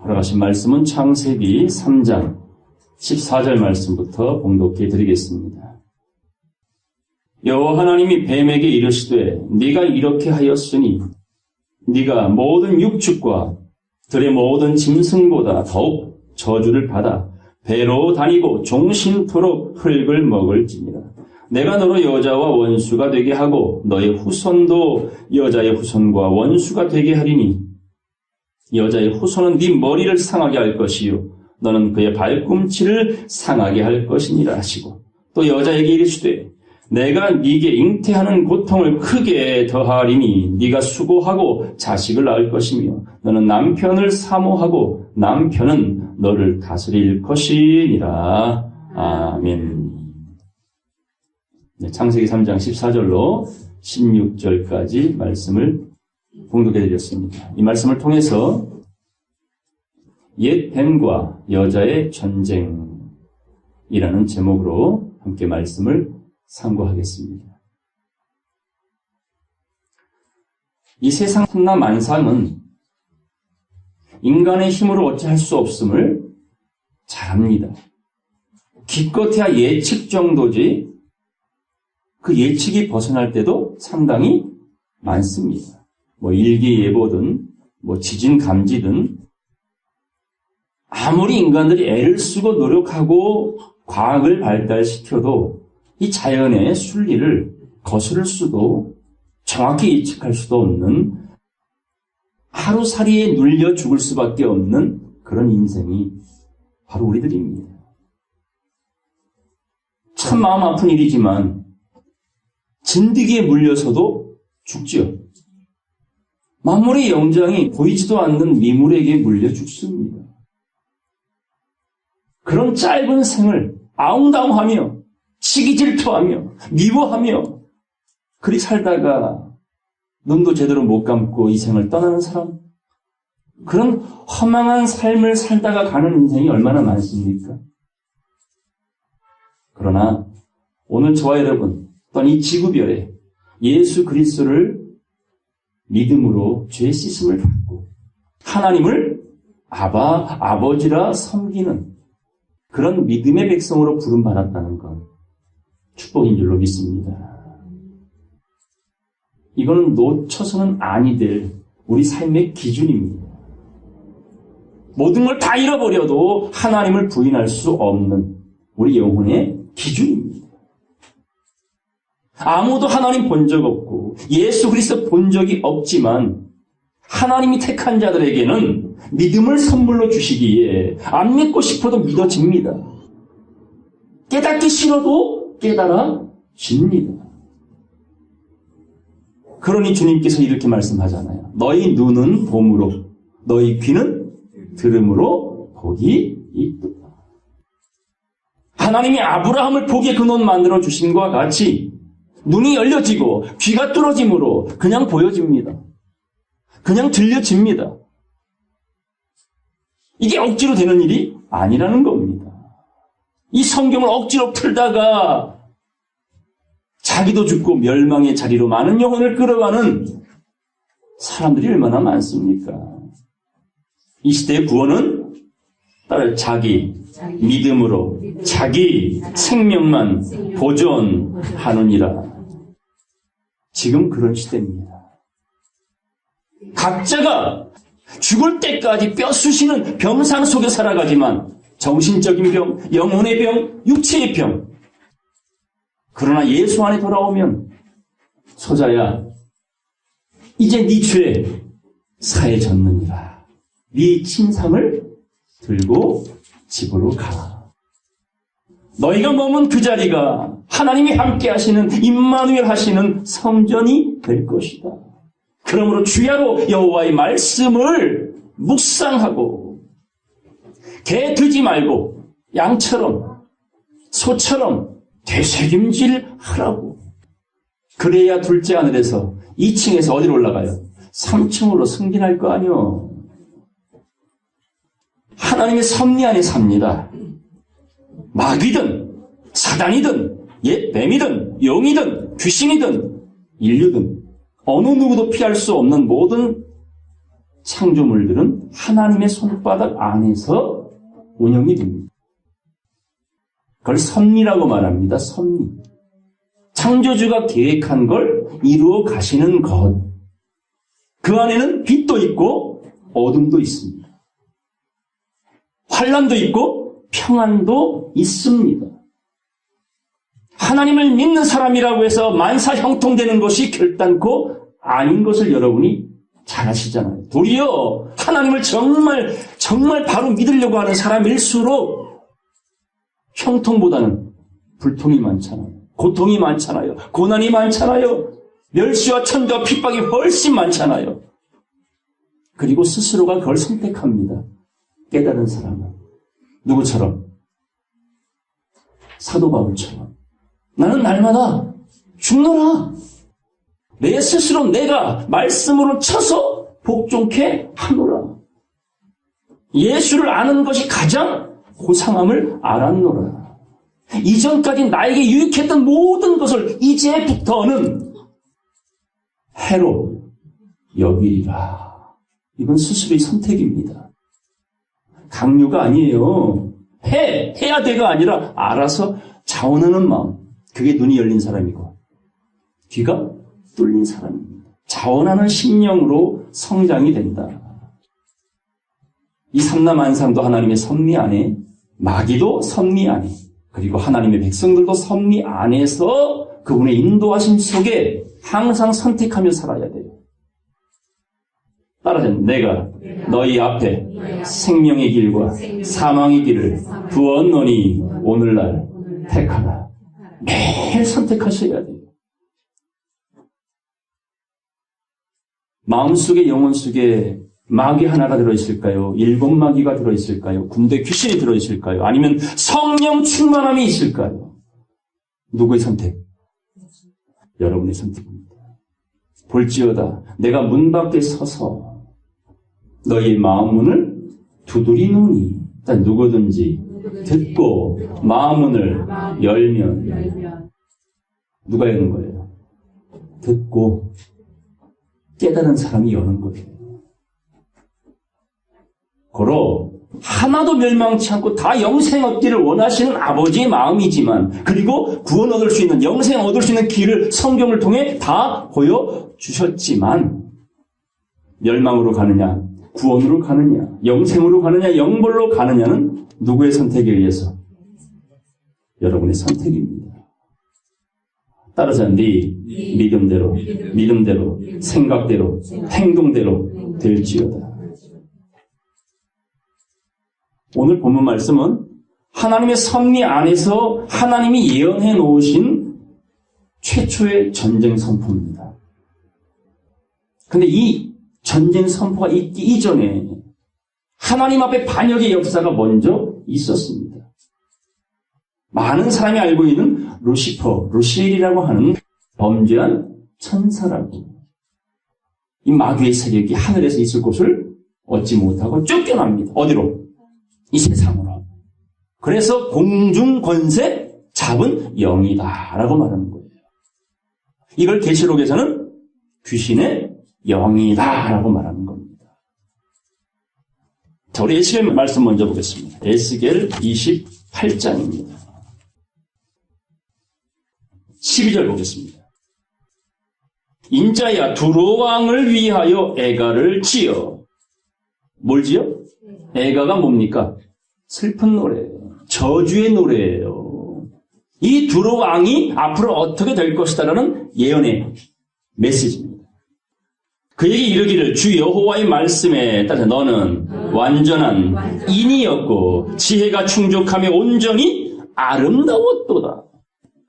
허락하신 말씀은 창세기 3장 14절 말씀부터 봉독해 드리겠습니다. 여호와 하나님이 뱀에게 이르시되 네가 이렇게 하였으니 네가 모든 육축과 들의 모든 짐승보다 더욱 저주를 받아 배로 다니고 종신토록 흙을 먹을지니라. 내가 너로 여자와 원수가 되게 하고 너의 후손도 여자의 후손과 원수가 되게 하리니 여자의 후손은 네 머리를 상하게 할 것이요 너는 그의 발꿈치를 상하게 할 것이니라 하시고 또 여자에게 이르시되 내가 네게 잉태하는 고통을 크게 더하리니 네가 수고하고 자식을 낳을 것이며 너는 남편을 사모하고 남편은 너를 다스릴 것이니라. 아멘. 네, 창세기 3장 14절로 16절까지 말씀을 봉독해 드렸습니다. 이 말씀을 통해서 옛 뱀과 여자의 전쟁이라는 제목으로 함께 말씀을 상고하겠습니다. 이 세상 천하만상은 인간의 힘으로 어찌할 수 없음을 잘 압니다. 기껏해야 예측 정도지 그 예측이 벗어날 때도 상당히 많습니다. 일기예보든 지진 감지든 아무리 인간들이 애를 쓰고 노력하고 과학을 발달시켜도 이 자연의 순리를 거스를 수도 정확히 예측할 수도 없는 하루살이에 눌려 죽을 수밖에 없는 그런 인생이 바로 우리들입니다. 참 마음 아픈 일이지만 진드기에 물려서도 죽지요. 만물의 영장이 보이지도 않는 미물에게 물려 죽습니다. 그런 짧은 생을 아웅다웅하며 시기질투하며 미워하며 그리 살다가 눈도 제대로 못 감고 이 생을 떠나는 사람, 그런 허망한 삶을 살다가 가는 인생이 얼마나 많습니까? 그러나 오늘 저와 여러분 또한 이 지구별에 예수 그리스도를 믿음으로 죄 씻음을 받고 하나님을 아버지라 섬기는 그런 믿음의 백성으로 부름받았다는 것 축복인 줄로 믿습니다. 이거는 놓쳐서는 아니 될 우리 삶의 기준입니다. 모든 걸 다 잃어버려도 하나님을 부인할 수 없는 우리 영혼의 기준입니다. 아무도 하나님 본 적 없고 예수 그리스도 본 적이 없지만 하나님이 택한 자들에게는 믿음을 선물로 주시기에 안 믿고 싶어도 믿어집니다. 깨닫기 싫어도 깨달아집니다. 그러니 주님께서 이렇게 말씀하잖아요. 너희 눈은 봄으로 너희 귀는 들음으로 복이 있도다. 하나님이 아브라함을 복의 근원 만들어 주신 것과 같이 눈이 열려지고 귀가 뚫어짐으로 그냥 보여집니다. 그냥 들려집니다. 이게 억지로 되는 일이 아니라는 겁니다. 이 성경을 억지로 풀다가 자기도 죽고 멸망의 자리로 많은 영혼을 끌어가는 사람들이 얼마나 많습니까? 이 시대의 구원은 따로 자기 믿음으로 자기 생명만 보존하느니라. 지금 그런 시대입니다. 각자가 죽을 때까지 뼈 쑤시는 병상 속에 살아가지만 정신적인 병, 영혼의 병, 육체의 병. 그러나 예수 안에 돌아오면 소자야 이제 네 죄 사해졌느니라. 네 침상을 들고 집으로 가. 너희가 머문 그 자리가 하나님이 함께 하시는 임마누엘 하시는 성전이 될 것이다. 그러므로 주야로 여호와의 말씀을 묵상하고 개 들지 말고 양처럼 소처럼 되새김질하라고. 그래야 둘째 하늘에서 2층에서 어디로 올라가요? 3층으로 승진할 거 아니요. 하나님의 섭리 안에 삽니다. 마귀든 사단이든 옛 뱀이든 용이든 귀신이든 인류든 어느 누구도 피할 수 없는 모든 창조물들은 하나님의 손바닥 안에서 운영이 됩니다. 그걸 섭리라고 말합니다. 섭리. 창조주가 계획한 걸 이루어 가시는 것. 그 안에는 빛도 있고 어둠도 있습니다. 환난도 있고 평안도 있습니다. 하나님을 믿는 사람이라고 해서 만사 형통되는 것이 결단코 아닌 것을 여러분이 잘 아시잖아요. 도리어 하나님을 정말 바로 믿으려고 하는 사람일수록 형통보다는 불통이 많잖아요. 고통이 많잖아요. 고난이 많잖아요. 멸시와 천대와 핍박이 훨씬 많잖아요. 그리고 스스로가 그걸 선택합니다. 깨달은 사람은. 누구처럼? 사도 바울처럼. 나는 날마다 죽노라. 내 스스로 내가 말씀으로 쳐서 복종케 하노라. 예수를 아는 것이 가장 고상함을 알았노라. 이전까지 나에게 유익했던 모든 것을 이제부터는 해로 여기리라. 이건 스스로의 선택입니다. 강요가 아니에요. 해야 돼가 아니라 알아서 자원하는 마음. 그게 눈이 열린 사람이고 귀가 뚫린 사람입니다. 자원하는 심령으로 성장이 된다. 이 삼라만상도 하나님의 섭리 안에, 마귀도 섭리 안에, 그리고 하나님의 백성들도 섭리 안에서 그분의 인도하심 속에 항상 선택하며 살아야 돼요. 따라서 내가 너희 앞에 생명의 길과 사망의 길을 두었노니 오늘날 택하라. 매일 선택하셔야 돼요. 마음속에 영혼 속에 마귀 하나가 들어있을까요? 7마귀가 들어있을까요? 군대 귀신이 들어있을까요? 아니면 성령 충만함이 있을까요? 누구의 선택? 여러분의 선택입니다. 볼지어다 내가 문 밖에 서서 너희 마음 문을 두드리노니 누구든지 듣고 마음 문을 열면 누가 여는 거예요? 듣고 깨달은 사람이 여는 거예요. 고로 하나도 멸망치 않고 다 영생 얻기를 원하시는 아버지의 마음이지만, 그리고 구원 얻을 수 있는, 영생 얻을 수 있는 길을 성경을 통해 다 보여주셨지만, 멸망으로 가느냐, 구원으로 가느냐, 영생으로 가느냐, 영벌로 가느냐는 누구의 선택에 의해서? 여러분의 선택입니다. 따라서 네 믿음대로, 생각대로, 행동대로 될지어다. 오늘 본문 말씀은 하나님의 섭리 안에서 하나님이 예언해 놓으신 최초의 전쟁 선포입니다. 근데 이 전쟁 선포가 있기 이전에 하나님 앞에 반역의 역사가 먼저 있었습니다. 많은 사람이 알고 있는 루시엘이라고 하는 범죄한 천사라고. 이 마귀의 세력이 하늘에서 있을 곳을 얻지 못하고 쫓겨납니다. 어디로? 이 세상으로. 그래서 공중 권세 잡은 영이다라고 말하는 거예요. 이걸 계시록에서는 귀신의 영이다라고 말하는 겁니다. 자, 우리 에스겔 말씀 먼저 보겠습니다. 에스겔 28장입니다. 12절 보겠습니다. 인자야 두로왕을 위하여 애가를 지어. 뭘 지어? 애가가 뭡니까? 슬픈 노래예요. 저주의 노래예요. 이 두로왕이 앞으로 어떻게 될 것이다라는 예언의 메시지입니다. 그에게 이르기를 주 여호와의 말씀에 따라 너는 완전한 인이었고 지혜가 충족하며 온전히 아름다웠도다.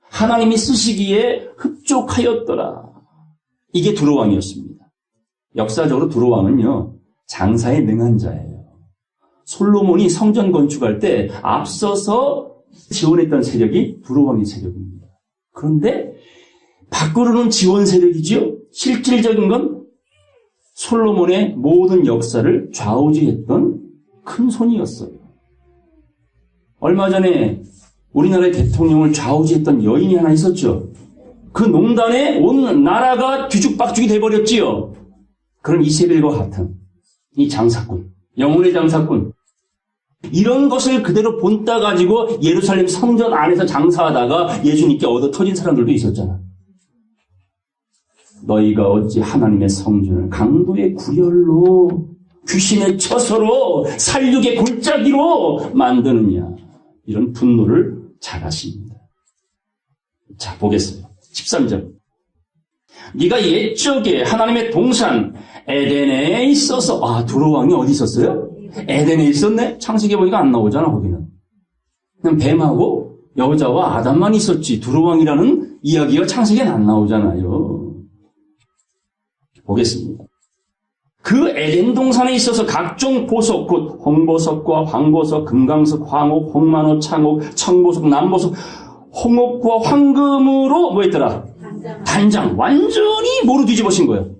하나님이 쓰시기에 흡족하였더라. 이게 두로왕이었습니다. 역사적으로 두로왕은요, 장사에 능한 자예요. 솔로몬이 성전 건축할 때 앞서서 지원했던 세력이 두로왕의 세력입니다. 그런데 밖으로는 지원 세력이지요. 실질적인 건 솔로몬의 모든 역사를 좌우지했던 큰 손이었어요. 얼마 전에 우리나라의 대통령을 좌우지했던 여인이 하나 있었죠. 그 농단에 온 나라가 뒤죽박죽이 돼버렸지요. 그런 이세벨과 같은 이 장사꾼, 영혼의 장사꾼. 이런 것을 그대로 본따 가지고 예루살렘 성전 안에서 장사하다가 예수님께 얻어 터진 사람들도 있었잖아. 너희가 어찌 하나님의 성전을 강도의 구열로, 귀신의 처소로, 살육의 골짜기로 만드느냐. 이런 분노를 잘하십니다. 자, 보겠어요. 13절. 네가 옛적에 하나님의 동산 에덴에 있어서, 두로왕이 어디 있었어요? 에덴에 있었네? 창세기에 보니까 안 나오잖아, 거기는. 그냥 뱀하고 여자와 아담만 있었지. 두로왕이라는 이야기가 창세기엔 안 나오잖아요. 보겠습니다. 그 에덴 동산에 있어서 각종 보석, 곧 홍보석과 황보석, 금강석, 황옥, 홍만호, 창옥, 청보석, 남보석, 홍옥과 황금으로 뭐 했더라? 단장. 완전히 뭐로 뒤집어진 거예요?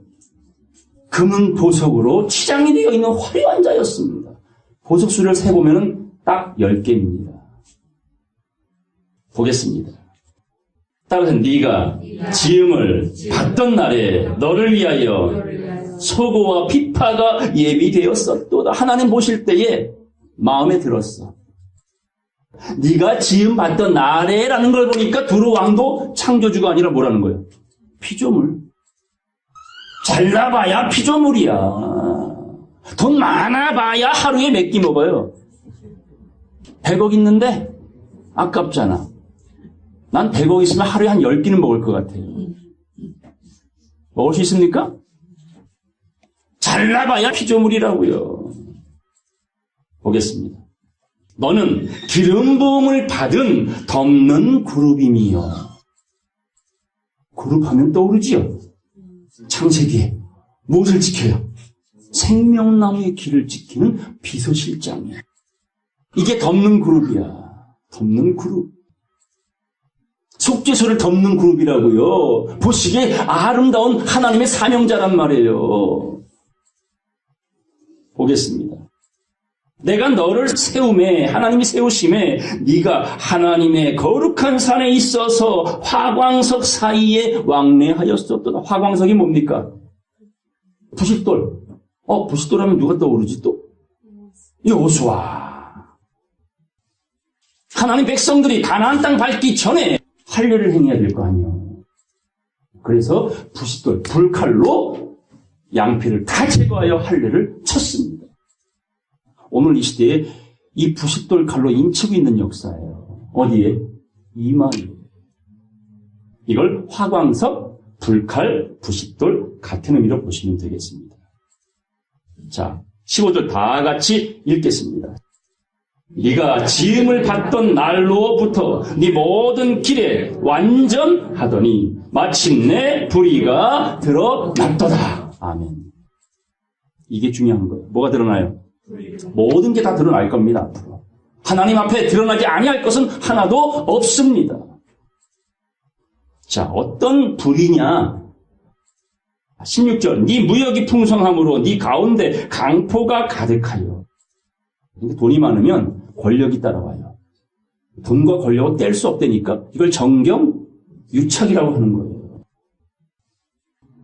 금은 보석으로 치장이 되어 있는 화려한 자였습니다. 보석 수를 세보면 딱 10개입니다. 보겠습니다. 따라서 네가 지음을 받던 날에 너를 위하여 소고와 비파가 예비되었었도다. 하나님 보실 때에 마음에 들었어. 네가 지음 받던 날에라는 걸 보니까 두루 왕도 창조주가 아니라 뭐라는 거예요? 피조물. 잘나봐야 피조물이야. 돈 많아봐야 하루에 몇 끼 먹어요. 100억 있는데 아깝잖아. 난 100억 있으면 하루에 한 10끼는 먹을 것 같아요. 먹을 수 있습니까? 잘나봐야 피조물이라고요. 보겠습니다. 너는 기름 부음을 받은 덮는 그룹이며. 그룹하면 떠오르지요. 창세기에 무엇을 지켜요? 생명나무의 길을 지키는 비서실장이야. 이게 덮는 그룹이야. 덮는 그룹. 속죄소를 덮는 그룹이라고요. 보시기에 아름다운 하나님의 사명자란 말이에요. 보겠습니다. 내가 너를 세움에, 하나님이 세우심에 네가 하나님의 거룩한 산에 있어서 화광석 사이에 왕래하였었도다. 화광석이 뭡니까? 부싯돌. 부싯돌 하면 누가 떠오르지 또? 여호수아. 하나님 백성들이 가나안 땅 밟기 전에 할례를 행해야 될 거 아니에요. 그래서 부싯돌, 불칼로 양피를 다 제거하여 할례를 쳤습니다. 오늘 이 시대에 이 부싯돌 칼로 인치고 있는 역사예요. 어디에? 이마에. 이걸 화광석, 불칼, 부싯돌 같은 의미로 보시면 되겠습니다. 자, 15절 다 같이 읽겠습니다. 네가 지음을 받던 날로부터 네 모든 길에 완전하더니 마침내 불의가 드러났도다. 아멘. 이게 중요한 거예요. 뭐가 드러나요? 모든 게 다 드러날 겁니다. 앞으로. 하나님 앞에 드러나지 아니할 것은 하나도 없습니다. 자, 어떤 불이냐? 16절, 네 무역이 풍성함으로 네 가운데 강포가 가득하여. 돈이 많으면 권력이 따라와요. 돈과 권력을 뗄 수 없다니까 이걸 정경유착이라고 하는 거예요.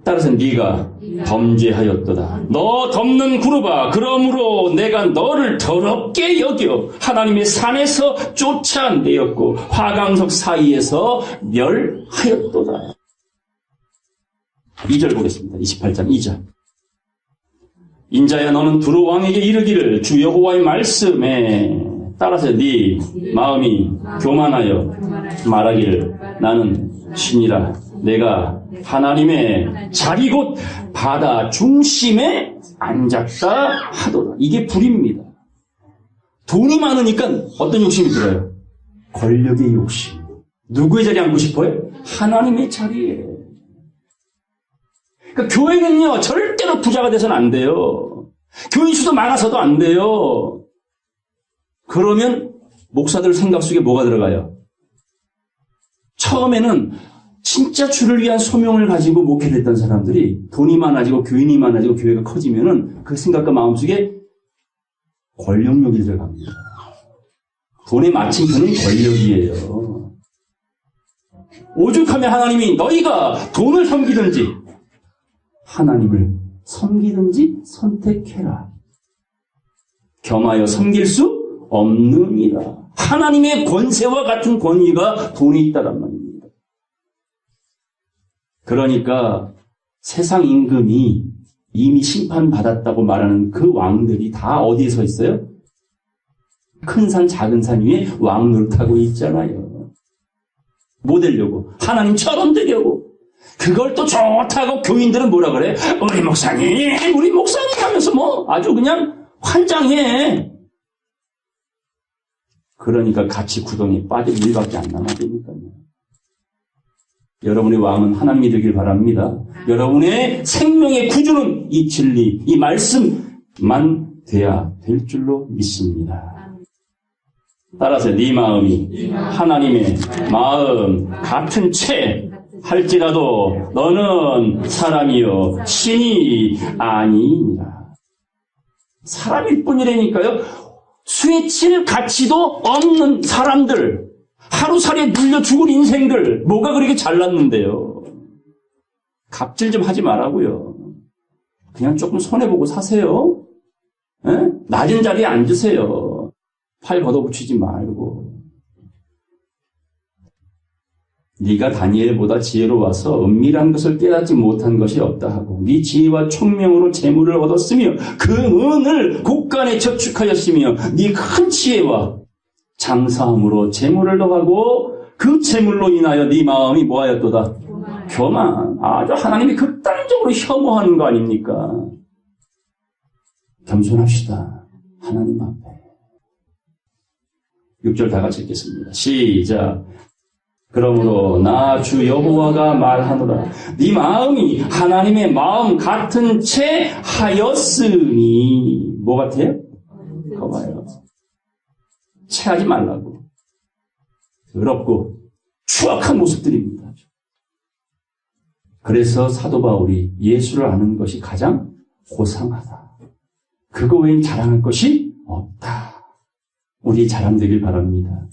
따라서 네가 범죄하였도다. 너 덮는 그룹아, 그러므로 내가 너를 더럽게 여겨 하나님의 산에서 쫓아내었고 화강석 사이에서 멸하였도다. 2절 보겠습니다. 28장 2절. 인자야 너는 두로 왕에게 이르기를 주 여호와의 말씀에 따라서 네 마음이 교만하여 말하기를 나는 신이라. 내가 하나님의 자리 곧 바다 중심에 앉았다 하도다. 이게 불입니다. 돈이 많으니까 어떤 욕심이 들어요? 권력의 욕심. 누구의 자리에 앉고 싶어요? 하나님의 자리에. 그러니까 교회는요 절대로 부자가 돼서는 안 돼요. 교인 수도 많아서도 안 돼요. 그러면 목사들 생각 속에 뭐가 들어가요? 처음에는 진짜 주를 위한 소명을 가지고 목회를 했던 사람들이 돈이 많아지고 교인이 많아지고 교회가 커지면은 그 생각과 마음속에 권력욕이 들어갑니다. 돈의 마침표는 권력이에요. 오죽하면 하나님이 너희가 돈을 섬기든지 하나님을 섬기든지 선택해라. 겸하여 섬길 수 없느니라. 하나님의 권세와 같은 권위가 돈에 있다란 말입니다. 그러니까 세상 임금이 이미 심판받았다고 말하는 그 왕들이 다 어디에 서 있어요? 큰 산 작은 산 위에 왕노를 타고 있잖아요. 뭐 되려고? 하나님처럼 되려고. 그걸 또 좋다고 교인들은 뭐라 그래? 우리 목사님 하면서 뭐 아주 그냥 환장해. 그러니까 같이 구덩이에 빠질 일밖에 안 남아지니까요. 여러분의 왕은 하나님이 되길 바랍니다. 여러분의 생명의 구주는 이 진리, 이 말씀만 돼야 될 줄로 믿습니다. 따라서 네 마음이 하나님의 마음 같은 채 할지라도 너는 사람이요 신이 아니니라. 사람일 뿐이라니까요. 스웨칠 가치도 없는 사람들, 하루살이에 눌려 죽은 인생들, 뭐가 그렇게 잘났는데요. 갑질 좀 하지 말라고요. 그냥 조금 손해보고 사세요. 에? 낮은 자리에 앉으세요. 팔 걷어붙이지 말고. 네가 다니엘보다 지혜로워서 은밀한 것을 깨닫지 못한 것이 없다 하고 네 지혜와 총명으로 재물을 얻었으며 그 은을 곳간에 저축하였으며 네 큰 지혜와 장사함으로 재물을 더하고 그 재물로 인하여 네 마음이 뭐하였도다? 교만. 아주 하나님이 극단적으로 혐오하는 거 아닙니까? 겸손합시다. 하나님 앞에. 6절 다 같이 읽겠습니다. 시작. 그러므로 나 주 여호와가 말하노라. 네 마음이 하나님의 마음 같은 채 하였으니 뭐 같아요? 거봐요. 채하지 말라고. 더럽고 추악한 모습들입니다. 그래서 사도 바울이 예수를 아는 것이 가장 고상하다. 그거 외엔 자랑할 것이 없다. 우리 자랑되길 바랍니다.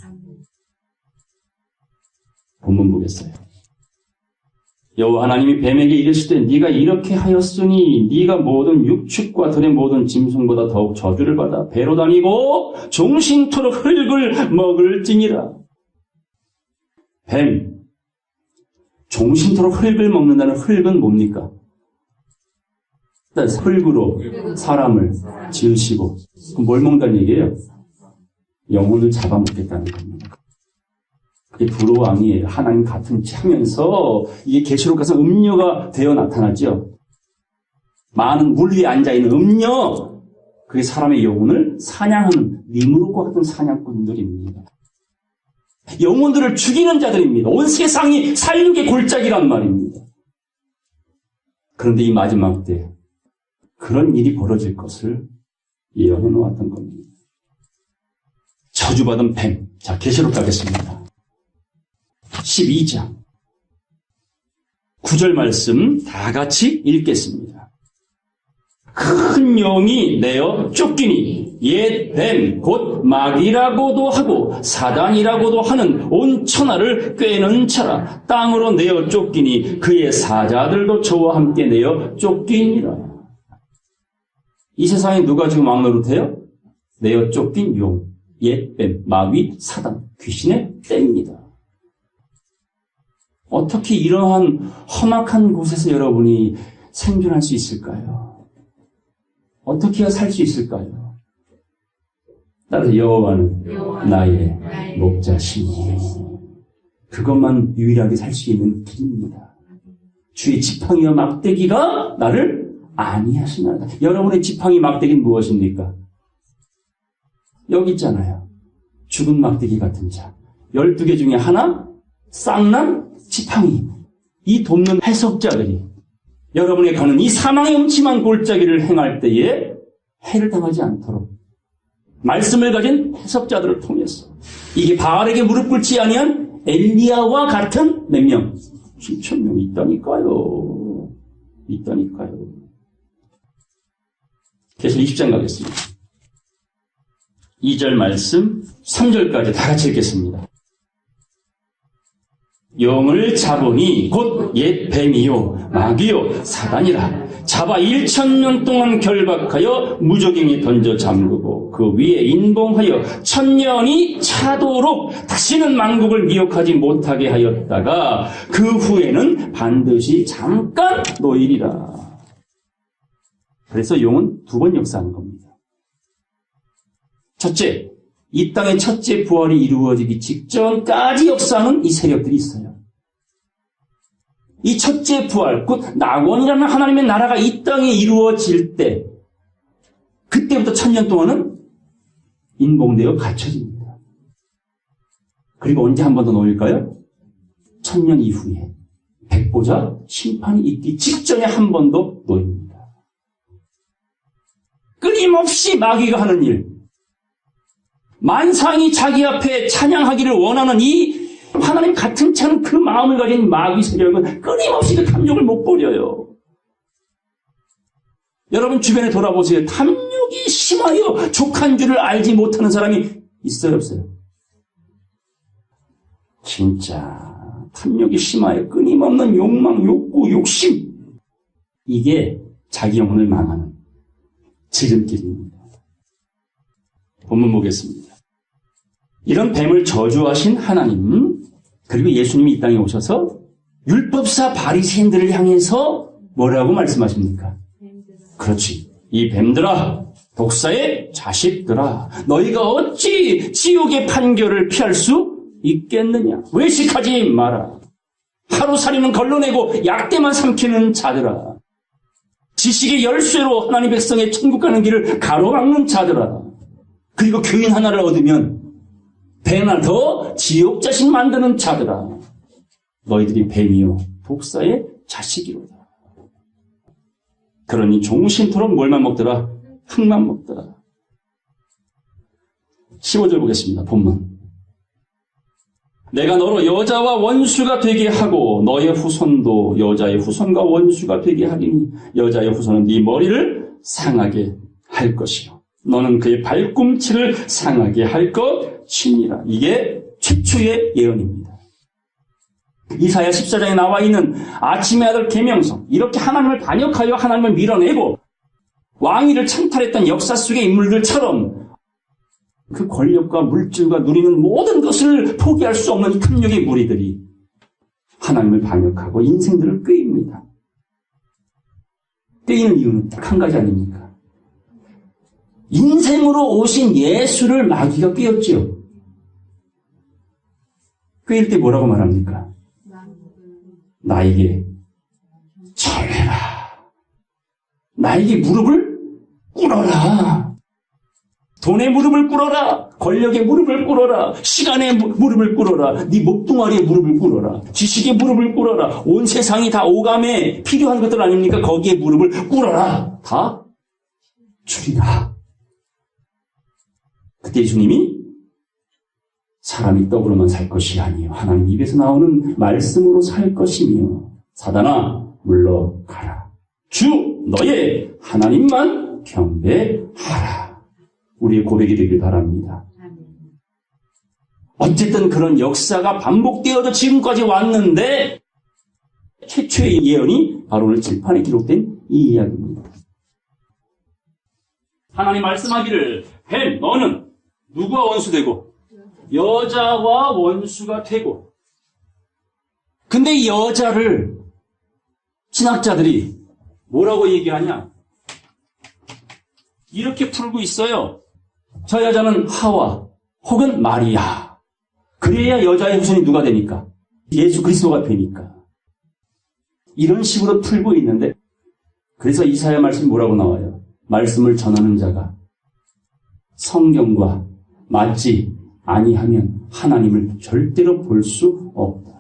본문 보겠어요. 여호와 하나님이 뱀에게 이르시되 네가 이렇게 하였으니 네가 모든 육축과 들의 모든 짐승보다 더욱 저주를 받아 배로 다니고 종신토록 흙을 먹을지니라. 뱀, 종신토록 흙을 먹는다는 흙은 뭡니까? 흙으로 사람을 지으시고 그럼 뭘 먹는다는 얘기예요? 영혼을 잡아먹겠다는 겁니다. 그게 두로 왕이에요. 하나님 같은 채 하면서 이게 계시록 가서 음녀가 되어 나타나죠. 많은 물 위에 앉아있는 음녀, 그게 사람의 영혼을 사냥하는 니무롯과 같은 사냥꾼들입니다. 영혼들을 죽이는 자들입니다. 온 세상이 살육의 골짜기란 말입니다. 그런데 이 마지막 때 그런 일이 벌어질 것을 예언해 놓았던 겁니다. 저주받은 뱀. 자, 계시록 가겠습니다. 12장 9절 말씀 다 같이 읽겠습니다. 큰 용이 내어 쫓기니 옛 뱀 곧 마귀라고도 하고 사단이라고도 하는 온 천하를 꿰는 자라 땅으로 내어 쫓기니 그의 사자들도 저와 함께 내어 쫓기니라. 이 세상에 누가 지금 왕노릇해요? 내어 쫓긴 용, 옛 뱀, 마귀, 사단, 귀신의 떼입니다. 어떻게 이러한 험악한 곳에서 여러분이 생존할 수 있을까요? 어떻게 해야 살 수 있을까요? 따라서 여호와는 나의 목자시니 그것만 유일하게 살 수 있는 길입니다. 주의 지팡이와 막대기가 나를 안위하시나이다. 여러분의 지팡이 막대기는 무엇입니까? 여기 있잖아요. 죽은 막대기 같은 자. 12개 중에 하나 쌍난 지팡이. 이 돕는 해석자들이 여러분의 가는 이 사망의 음침한 골짜기를 행할 때에 해를 당하지 않도록 말씀을 가진 해석자들을 통해서 이게 바알에게 무릎 꿇지 아니한 엘리야와 같은 몇 명? 7,000명 있다니까요. 있다니까요. 계속 20장 가겠습니다. 2절 말씀 3절까지 다 같이 읽겠습니다. 용을 잡으니 곧 옛 뱀이요 마귀요 사단이라. 잡아 1000년 동안 결박하여 무저갱에 던져 잠그고 그 위에 인봉하여 1000년이 차도록 다시는 만국을 미혹하지 못하게 하였다가 그 후에는 반드시 잠깐 노일이라. 그래서 용은 두 번 역사하는 겁니다. 첫째, 이 땅의 첫째 부활이 이루어지기 직전까지 역사하는 이 세력들이 있어요. 이 첫째 부활, 곧 낙원이라는 하나님의 나라가 이 땅에 이루어질 때, 그때부터 1000년 동안은 인봉되어 갇혀집니다. 그리고 언제 한 번 더 놓일까요? 1000년 이후에 백보자 심판이 있기 직전에 한 번 더 놓입니다. 끊임없이 마귀가 하는 일, 만상이 자기 앞에 찬양하기를 원하는 이 하나님 같은 차는 그 마음을 가진 마귀 세력은 끊임없이 그 탐욕을 못 버려요. 여러분 주변에 돌아보세요. 탐욕이 심하여 족한 줄을 알지 못하는 사람이 있어요, 없어요? 진짜 탐욕이 심하여 끊임없는 욕망, 욕구, 욕심, 이게 자기 영혼을 망하는 지름길입니다. 본문 보겠습니다. 이런 뱀을 저주하신 하나님, 그리고 예수님이 이 땅에 오셔서 율법사 바리새인들을 향해서 뭐라고 말씀하십니까? 그렇지. 이 뱀들아, 독사의 자식들아, 너희가 어찌 지옥의 판결을 피할 수 있겠느냐? 외식하지 마라. 하루살이는 걸러내고 약대만 삼키는 자들아. 지식의 열쇠로 하나님 백성의 천국 가는 길을 가로막는 자들아. 그리고 교인 하나를 얻으면 뱀 하나 더 지옥 자식 만드는 자들아. 너희들이 뱀이요 독사의 자식이로다. 그러니 종신토록 뭘만 먹더라? 흙만 먹더라. 15절 보겠습니다. 본문. 내가 너로 여자와 원수가 되게 하고 너의 후손도 여자의 후손과 원수가 되게 하리니 여자의 후손은 네 머리를 상하게 할 것이요 너는 그의 발꿈치를 상하게 할 것이니라. 이게 최초의 예언입니다. 이사야 14장에 나와 있는 아침의 아들 계명성, 이렇게 하나님을 반역하여 하나님을 밀어내고 왕위를 창탈했던 역사 속의 인물들처럼 그 권력과 물질과 누리는 모든 것을 포기할 수 없는 이 탐욕의 무리들이 하나님을 반역하고 인생들을 꾀입니다. 꾀이는 이유는 딱 한 가지 아닙니까? 인생으로 오신 예수를 마귀가 꾀었지요. 꾀일 때 뭐라고 말합니까? 나에게 절해라. 나에게 무릎을 꿇어라. 돈의 무릎을 꿇어라. 권력의 무릎을 꿇어라. 시간의 무릎을 꿇어라. 네 목동아리의 무릎을 꿇어라. 지식의 무릎을 꿇어라. 온 세상이 다 오감에 필요한 것들 아닙니까? 거기에 무릎을 꿇어라. 다 주리라. 그때 예수님이 사람이 떡으로만 살 것이 아니요 하나님 입에서 나오는 말씀으로 살 것이며 사단아 물러가라. 주 너의 하나님만 경배하라. 우리의 고백이 되길 바랍니다. 어쨌든 그런 역사가 반복되어서 지금까지 왔는데 최초의 예언이 바로 오늘 칠판에 기록된 이 이야기입니다. 하나님 말씀하기를 뱀 너는 누구와 원수되고 여자와 원수가 되고. 근데 이 여자를 신학자들이 뭐라고 얘기하냐? 이렇게 풀고 있어요. 저 여자는 하와 혹은 마리아. 그래야 여자의 후손이 누가 되니까? 예수 그리스도가 되니까. 이런 식으로 풀고 있는데 그래서 이사야 말씀이 뭐라고 나와요? 말씀을 전하는 자가 성경과 맞지 아니하면 하나님을 절대로 볼 수 없다.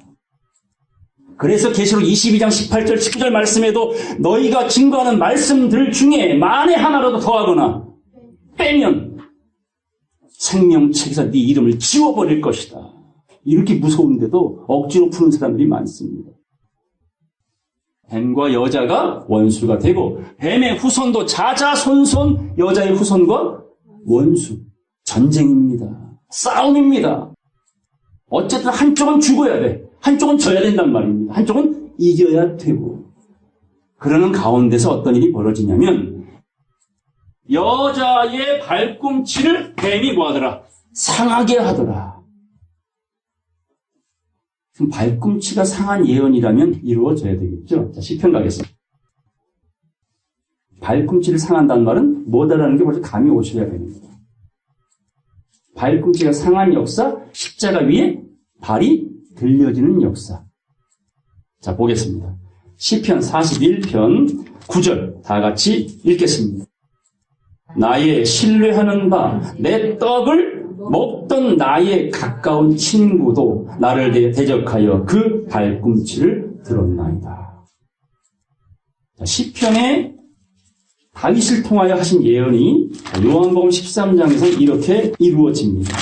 그래서 계시록 22장 18절 19절 말씀에도 너희가 증거하는 말씀들 중에 만에 하나라도 더하거나 빼면 생명책에서 네 이름을 지워버릴 것이다. 이렇게 무서운데도 억지로 푸는 사람들이 많습니다. 뱀과 여자가 원수가 되고 뱀의 후손도 자자손손 여자의 후손과 원수. 전쟁입니다. 싸움입니다. 어쨌든 한쪽은 죽어야 돼. 한쪽은 져야 된단 말입니다. 한쪽은 이겨야 되고. 그러는 가운데서 어떤 일이 벌어지냐면 여자의 발꿈치를 뱀이 뭐하더라? 상하게 하더라. 그럼 발꿈치가 상한 예언이라면 이루어져야 되겠죠? 자, 시편 가겠습니다. 발꿈치를 상한다는 말은 뭐다라는 게 벌써 감이 오셔야 됩니다. 발꿈치가 상한 역사, 십자가 위에 발이 들려지는 역사. 자, 보겠습니다. 시편 41편 9절 다 같이 읽겠습니다. 나의 신뢰하는 바 내 떡을 먹던 나의 가까운 친구도 나를 대적하여 그 발꿈치를 들었나이다. 자, 시편에 다윗을 통하여 하신 예언이 요한복음 13장에서 이렇게 이루어집니다.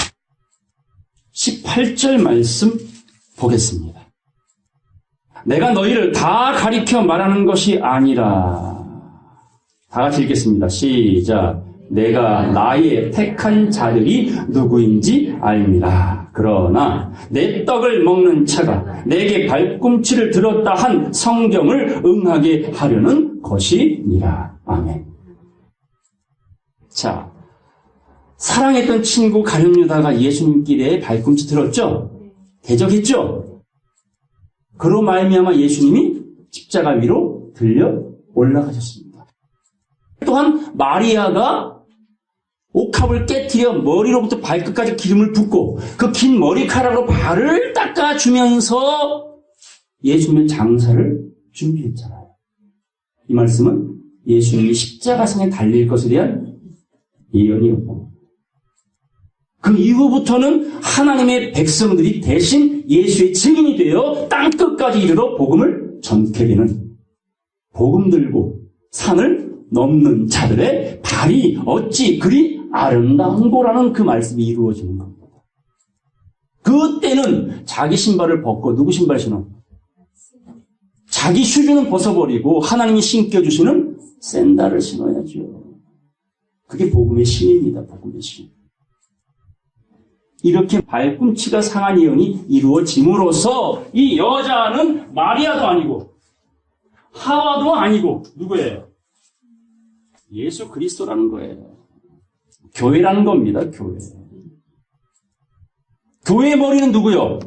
18절 말씀 보겠습니다. 내가 너희를 다 가리켜 말하는 것이 아니라. 다 같이 읽겠습니다. 시작. 내가 나의 택한 자들이 누구인지 알미라. 그러나 내 떡을 먹는 자가 내게 발꿈치를 들었다 한 성경을 응하게 하려는 것이니라. 아멘. 자, 사랑했던 친구 가룟 유다가 예수님길에 발꿈치 들었죠? 대적했죠? 그로 말미암아 예수님이 십자가 위로 들려 올라가셨습니다. 또한 마리아가 옥합을 깨뜨려 머리로부터 발끝까지 기름을 붓고 그 긴 머리카락으로 발을 닦아주면서 예수님의 장사를 준비했잖아요. 이 말씀은 예수님이 십자가상에 달릴 것에 대한 예언이었고, 그 이후부터는 하나님의 백성들이 대신 예수의 증인이 되어 땅끝까지 이르러 복음을 전케 되는, 복음 들고 산을 넘는 자들의 발이 어찌 그리 아름다운고라는 그 말씀이 이루어지는 겁니다. 그때는 자기 신발을 벗고 누구 신발 신어? 자기 슈즈는 벗어버리고 하나님이 신겨주시는 샌들을 신어야죠. 그게 복음의 신입니다. 복음의 신. 이렇게 발꿈치가 상한 예언이 이루어짐으로써 이 여자는 마리아도 아니고 하와도 아니고 누구예요? 예수 그리스도라는 거예요. 교회라는 겁니다. 교회. 교회의 머리는 누구요?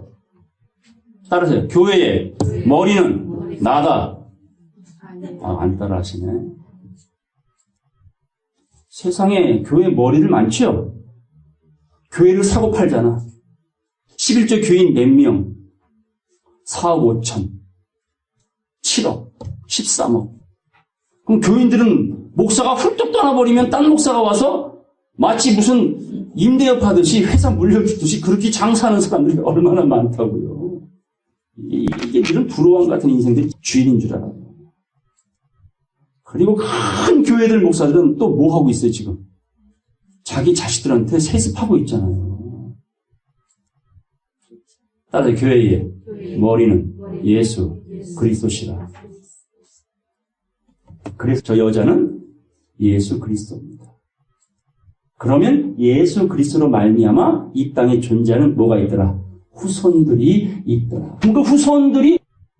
따라하세요. 교회의 머리는 나다. 안 따라하시네. 세상에 교회 머리를 많죠? 교회를 사고 팔잖아. 11조 교인 몇 명? 4억 5천, 7억, 13억. 그럼 교인들은 목사가 훌쩍 떠나버리면 딴 목사가 와서 마치 무슨 임대업 하듯이 회사 물려주듯이 그렇게 장사하는 사람들이 얼마나 많다고요. 이게 이런 부러움 같은 인생들이 주인인 줄 알아요. 그리고 큰 교회들 목사들은 또 뭐 하고 있어요, 지금? 자기 자식들한테 세습하고 있잖아요. 따라서 교회의 머리는 예수 그리스도시라. 그래서 저 여자는 예수 그리스도입니다. 그러면 예수 그리스도로 말미암아 이 땅에 존재하는 뭐가 있더라? 후손들이 있더라. 그 후손들이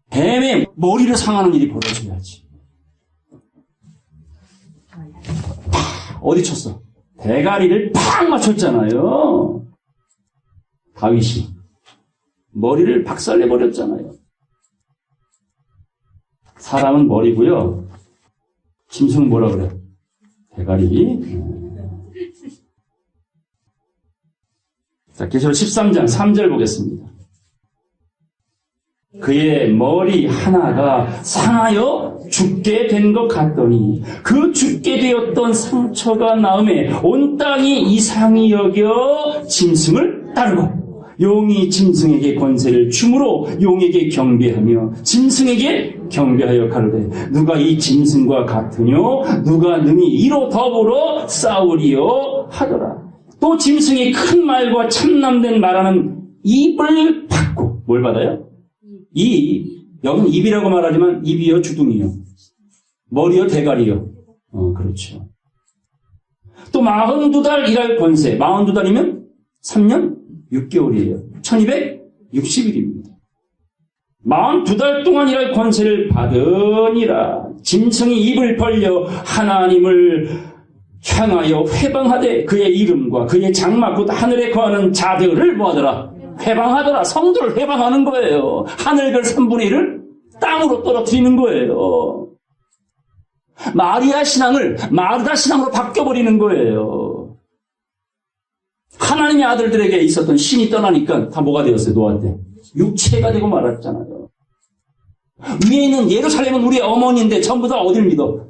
뱀의 머리를 상하는 일이 벌어져야지. 어디 쳤어? 대가리를 팍 맞췄잖아요. 다윗이 머리를 박살내버렸잖아요. 사람은 머리고요. 짐승은 뭐라 그래? 대가리. 자, 계시록 13장 3절 보겠습니다. 그의 머리 하나가 상하여 죽게 된 것 같더니 그 죽게 되었던 상처가 나음에 온 땅이 이상히 여겨 짐승을 따르고 용이 짐승에게 권세를 주므로 용에게 경배하며 짐승에게 경배하여 가로되 누가 이 짐승과 같으뇨 누가 능히 이로 더불어 싸우리요 하더라. 또 짐승이 큰 말과 참남된 말하는 입을 받고 뭘 받아요? 여기는 입이라고 말하지만 입이요 주둥이요 머리요 대가리요 그렇죠. 또 42달 일할 권세 42달이면 3년 6개월이에요. 1260일입니다. 42달 동안 일할 권세를 받으니라. 짐승이 입을 벌려 하나님을 향하여 회방하되 그의 이름과 그의 장막 곧 하늘에 거하는 자들을 뭐하더라? 회방하더라. 성도를 회방하는 거예요. 하늘별 3분의 1을 땅으로 떨어뜨리는 거예요. 마리아 신앙을 마르다 신앙으로 바뀌어버리는 거예요. 하나님의 아들들에게 있었던 신이 떠나니까 다 뭐가 되었어요? 노아 때 육체가 되고 말았잖아요. 위에 있는 예루살렘은 우리의 어머니인데 전부 다 어딜 믿어?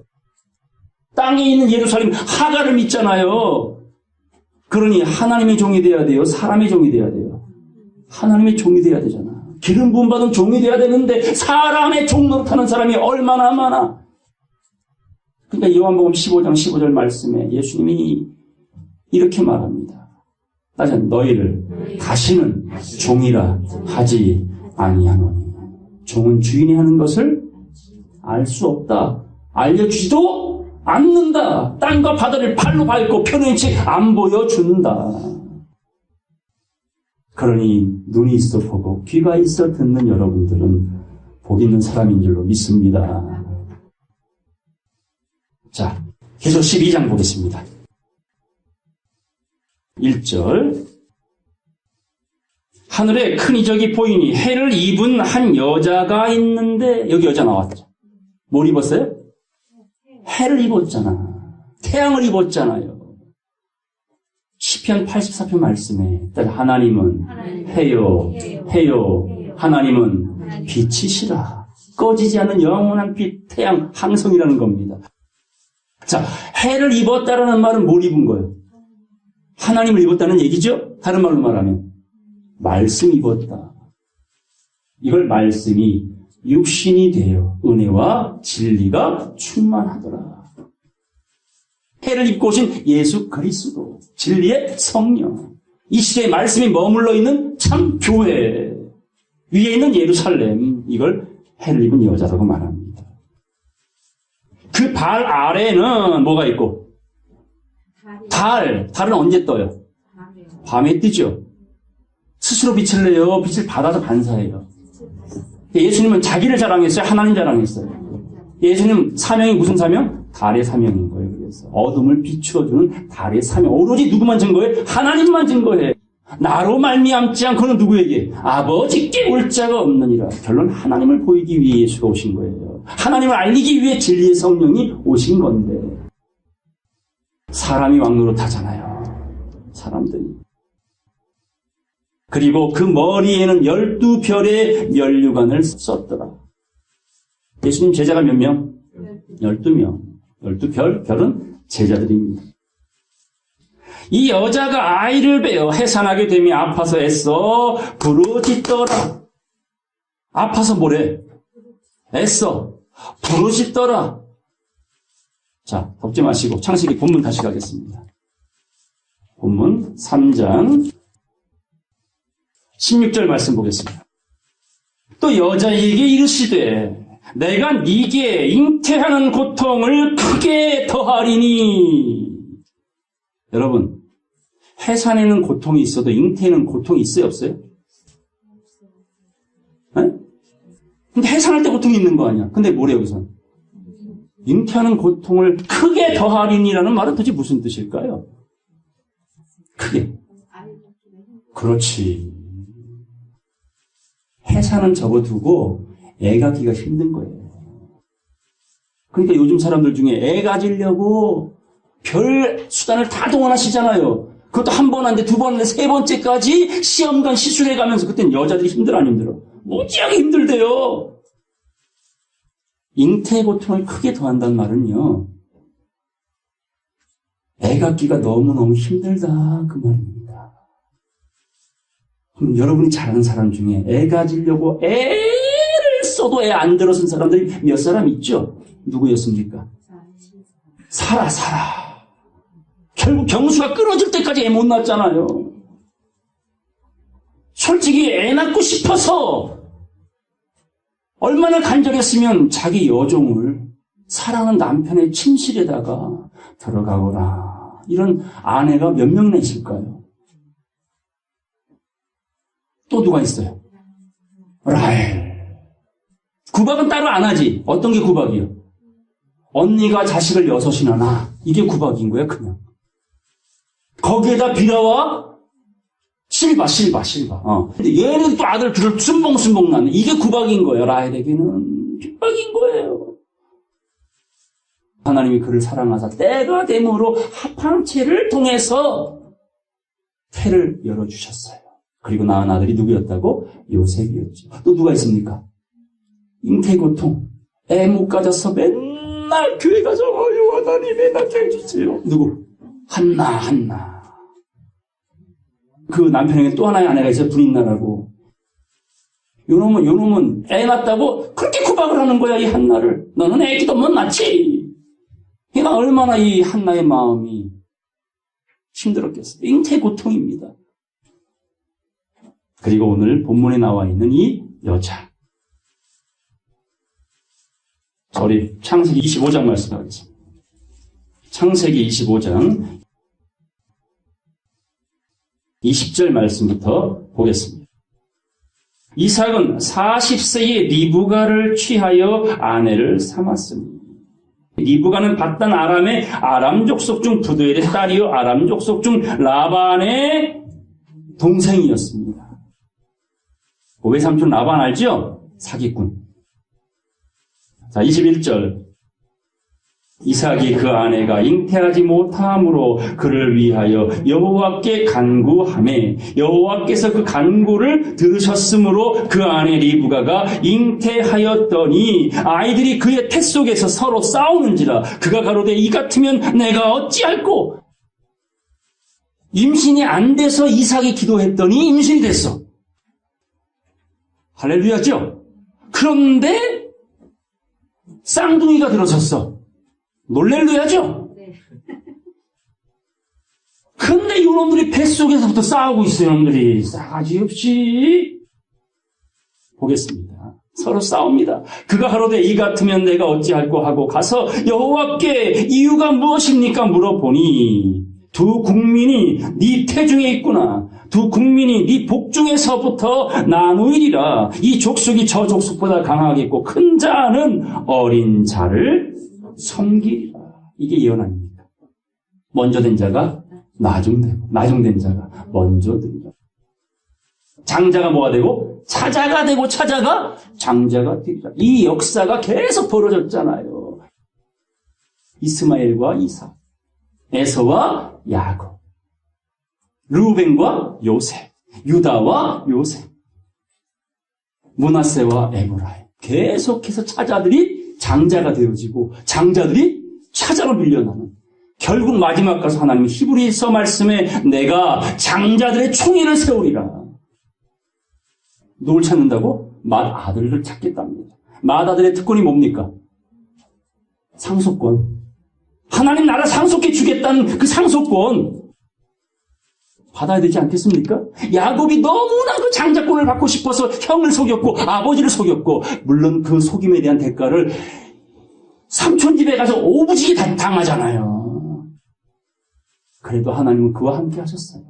땅에 있는 예루살렘 하가를 믿잖아요. 그러니 하나님의 종이 돼야 돼요? 사람의 종이 돼야 돼요? 하나님의 종이 돼야 되잖아. 기름 부음 받은 종이 돼야 되는데 사람의 종 노릇하는 사람이 얼마나 많아. 그러니까 요한복음 15장 15절 말씀에 예수님이 이렇게 말합니다. 다시 너희를 다시는 종이라 하지 아니하노니. 종은 주인이 하는 것을 알 수 없다. 알려주지도 않는다. 땅과 바다를 발로 밟고 편연치 안 보여준다. 그러니 눈이 있어 보고 귀가 있어 듣는 여러분들은 복 있는 사람인 줄로 믿습니다. 자, 계속 12장 보겠습니다. 1절. 하늘에 큰 이적이 보이니 해를 입은 한 여자가 있는데, 여기 여자 나왔죠. 뭘 입었어요? 해를 입었잖아. 태양을 입었잖아요. 시편 84편 말씀에 하나님은 해요. 하나님은 빛이시라. 꺼지지 않는 영원한 빛, 태양, 항성이라는 겁니다. 자, 해를 입었다라는 말은 뭘 입은 거예요? 하나님을 입었다는 얘기죠? 다른 말로 말하면 말씀 입었다. 이걸 말씀이 육신이 되어 은혜와 진리가 충만하더라. 해를 입고 오신 예수 그리스도, 진리의 성령, 이 시대에 말씀이 머물러 있는 참 교회, 위에 있는 예루살렘, 이걸 해를 입은 여자라고 말합니다. 그 발 아래는 뭐가 있고? 달은 언제 떠요? 밤에 뜨죠. 스스로 빛을 내요. 빛을 받아서 반사해요. 예수님은 자기를 자랑했어요? 하나님 자랑했어요? 예수님 사명이 무슨 사명? 달의 사명인 거예요. 그래서 어둠을 비추어주는 달의 사명. 오로지 누구만 증거해? 하나님만 증거해. 나로 말미암지 않고는 누구에게? 아버지께 올 자가 없느니라. 결론 하나님을 보이기 위해 예수가 오신 거예요. 하나님을 알리기 위해 진리의 성령이 오신 건데 사람이 왕노릇하잖아요. 사람들이. 그리고 그 머리에는 12별의 면류관을 썼더라. 예수님 제자가 몇 명? 12명. 12별, 별은 제자들입니다. 이 여자가 아이를 베어 해산하게 되며 아파서 애써 부르짖더라. 아파서 뭐래? 애써 부르짖더라. 자, 덮지 마시고 창세기 본문 다시 가겠습니다. 본문 3장 16절 말씀 보겠습니다. 또 여자에게 이르시되 내가 네게 잉태하는 고통을 크게 더하리니. 여러분, 해산에는 고통이 있어도 잉태에는 고통이 있어요, 없어요? 네? 근데 해산할 때 고통이 있는 거 아니야. 근데 뭐래요, 여기서? 잉태하는 고통을 크게 더하리니라는 말은 도대체 무슨 뜻일까요? 크게. 그렇지. 해산은 접어두고 애 갖기가 힘든 거예요. 그러니까 요즘 사람들 중에 애 가지려고 별 수단을 다 동원하시잖아요. 그것도 한 번 한데 두 번 한데 세 번째까지 시험관 시술해 가면서 그땐 여자들이 힘들어 안 힘들어? 무지하게 힘들대요. 잉태 고통을 크게 더한다는 말은요. 애 갖기가 너무너무 힘들다 그 말입니다. 그럼 여러분이 잘 아는 사람 중에 애 가지려고 애를 써도 애 안 들어선 사람들이 몇 사람 있죠? 누구였습니까? 사라. 결국 경수가 끊어질 때까지 애 못 낳았잖아요. 솔직히 애 낳고 싶어서 얼마나 간절했으면 자기 여종을 사랑하는 남편의 침실에다가 들어가거나 이런 아내가 몇 명이나 있을까요? 또 누가 있어요? 라헬. 구박은 따로 안 하지. 어떤 게 구박이요? 언니가 자식을 6이나 낳아. 이게 구박인 거야, 그냥. 거기에다 비라와 실바. 근데 얘는 또 아들 둘을 순봉순봉 낳는. 이게 구박인 거예요. 라헬에게는 핍박인 거예요. 하나님이 그를 사랑하사 때가 됨으로 합한 채를 통해서 태를 열어주셨어요. 그리고 낳은 아들이 누구였다고? 요셉이었죠. 또 누가 있습니까? 잉태고통. 애 못 가져서 맨날 교회 가서 하나님 애 낳게 해주세요. 누구? 한나. 그 남편에게 또 하나의 아내가 있어요. 분인나라고. 요놈은 애 낳았다고 그렇게 구박을 하는 거야, 이 한나를. 너는 애기도 못 낳지. 그러니까 얼마나 이 한나의 마음이 힘들었겠어요. 잉태고통입니다. 그리고 오늘 본문에 나와 있는 이 여자. 우리 창세기 25장 말씀하겠습니다. 창세기 25장 20절 말씀부터 보겠습니다. 이삭은 40세에 리브가를 취하여 아내를 삼았습니다. 리브가는 받단 아람의 아람 족속 중 부두엘의 딸이요 아람 족속 중 라반의 동생이었습니다. 외삼촌 라반 알죠? 사기꾼. 자, 21절. 이삭이 그 아내가 잉태하지 못함으로 그를 위하여 여호와께 간구하매 여호와께서 그 간구를 들으셨으므로 그 아내 리브가가 잉태하였더니 아이들이 그의 태 속에서 서로 싸우는지라 그가 가로되 이 같으면 내가 어찌할꼬. 임신이 안 돼서 이삭이 기도했더니 임신이 됐어. 할렐루야죠? 그런데 쌍둥이가 들어섰어. 놀렐루야죠? 네. 근데 이놈들이 뱃속에서부터 싸우고 있어요. 이놈들이 싸가지 없이. 보겠습니다. 서로 싸웁니다. 그가 가로되 이 같으면 내가 어찌할꼬 하고 가서 여호와께 이유가 무엇입니까 물어보니 두 국민이 네 태중에 있구나. 두 국민이 네 복중에서부터 나누이리라. 이 족속이 저 족속보다 강하겠고 큰 자는 어린 자를 섬기리라. 이게 예언 아닙니까? 먼저 된 자가 나중되고 나중된 자가 먼저 되리라. 장자가 뭐가 되고 차자가 되고 차자가 장자가 되리라. 이 역사가 계속 벌어졌잖아요. 이스마엘과 이삭, 에서와 야곱, 르우벤과 요셉, 유다와 요셉, 므낫세와 에브라임. 계속해서 차자들이 장자가 되어지고 장자들이 차자로 밀려나는. 결국 마지막 가서 하나님이 히브리서 말씀에 내가 장자들의 총회를 세우리라. 누굴 찾는다고? 맏아들을 찾겠답니다. 맏아들의 특권이 뭡니까? 상속권. 하나님 나라 상속해 주겠다는 그 상속권 받아야 되지 않겠습니까? 야곱이 너무나 그 장자권을 받고 싶어서 형을 속였고 아버지를 속였고, 물론 그 속임에 대한 대가를 삼촌 집에 가서 오부지게 당하잖아요. 그래도 하나님은 그와 함께 하셨어요.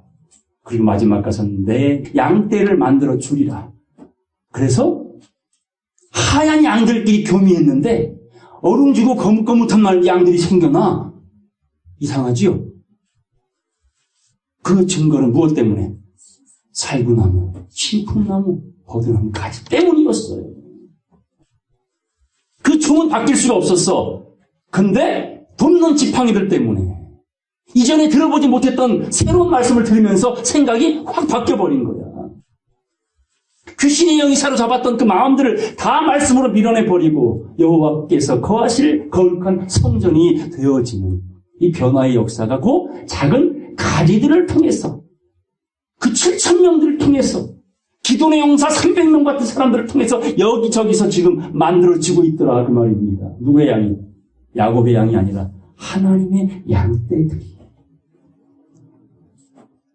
그리고 마지막 가서는 내 양떼를 만들어 주리라. 그래서 하얀 양들끼리 교미했는데 어룽지고 거뭇거뭇한 양들이 생겨나. 이상하지요? 그 증거는 무엇 때문에? 살구나무, 신풍나무, 버드나무 가지 때문이었어요. 그 종은 바뀔 수가 없었어. 근데 돕는 지팡이들 때문에 이전에 들어보지 못했던 새로운 말씀을 들으면서 생각이 확 바뀌어버린 거야. 귀신의 영이 사로잡았던 그 마음들을 다 말씀으로 밀어내버리고 여호와께서 거하실 거룩한 성전이 되어지는 이 변화의 역사가 그 작은 가지들을 통해서, 그 7,000명들을 통해서, 기돈의 용사 300명 같은 사람들을 통해서 여기저기서 지금 만들어지고 있더라 그 말입니다. 누구의 양이? 야곱의 양이 아니라 하나님의 양떼들이.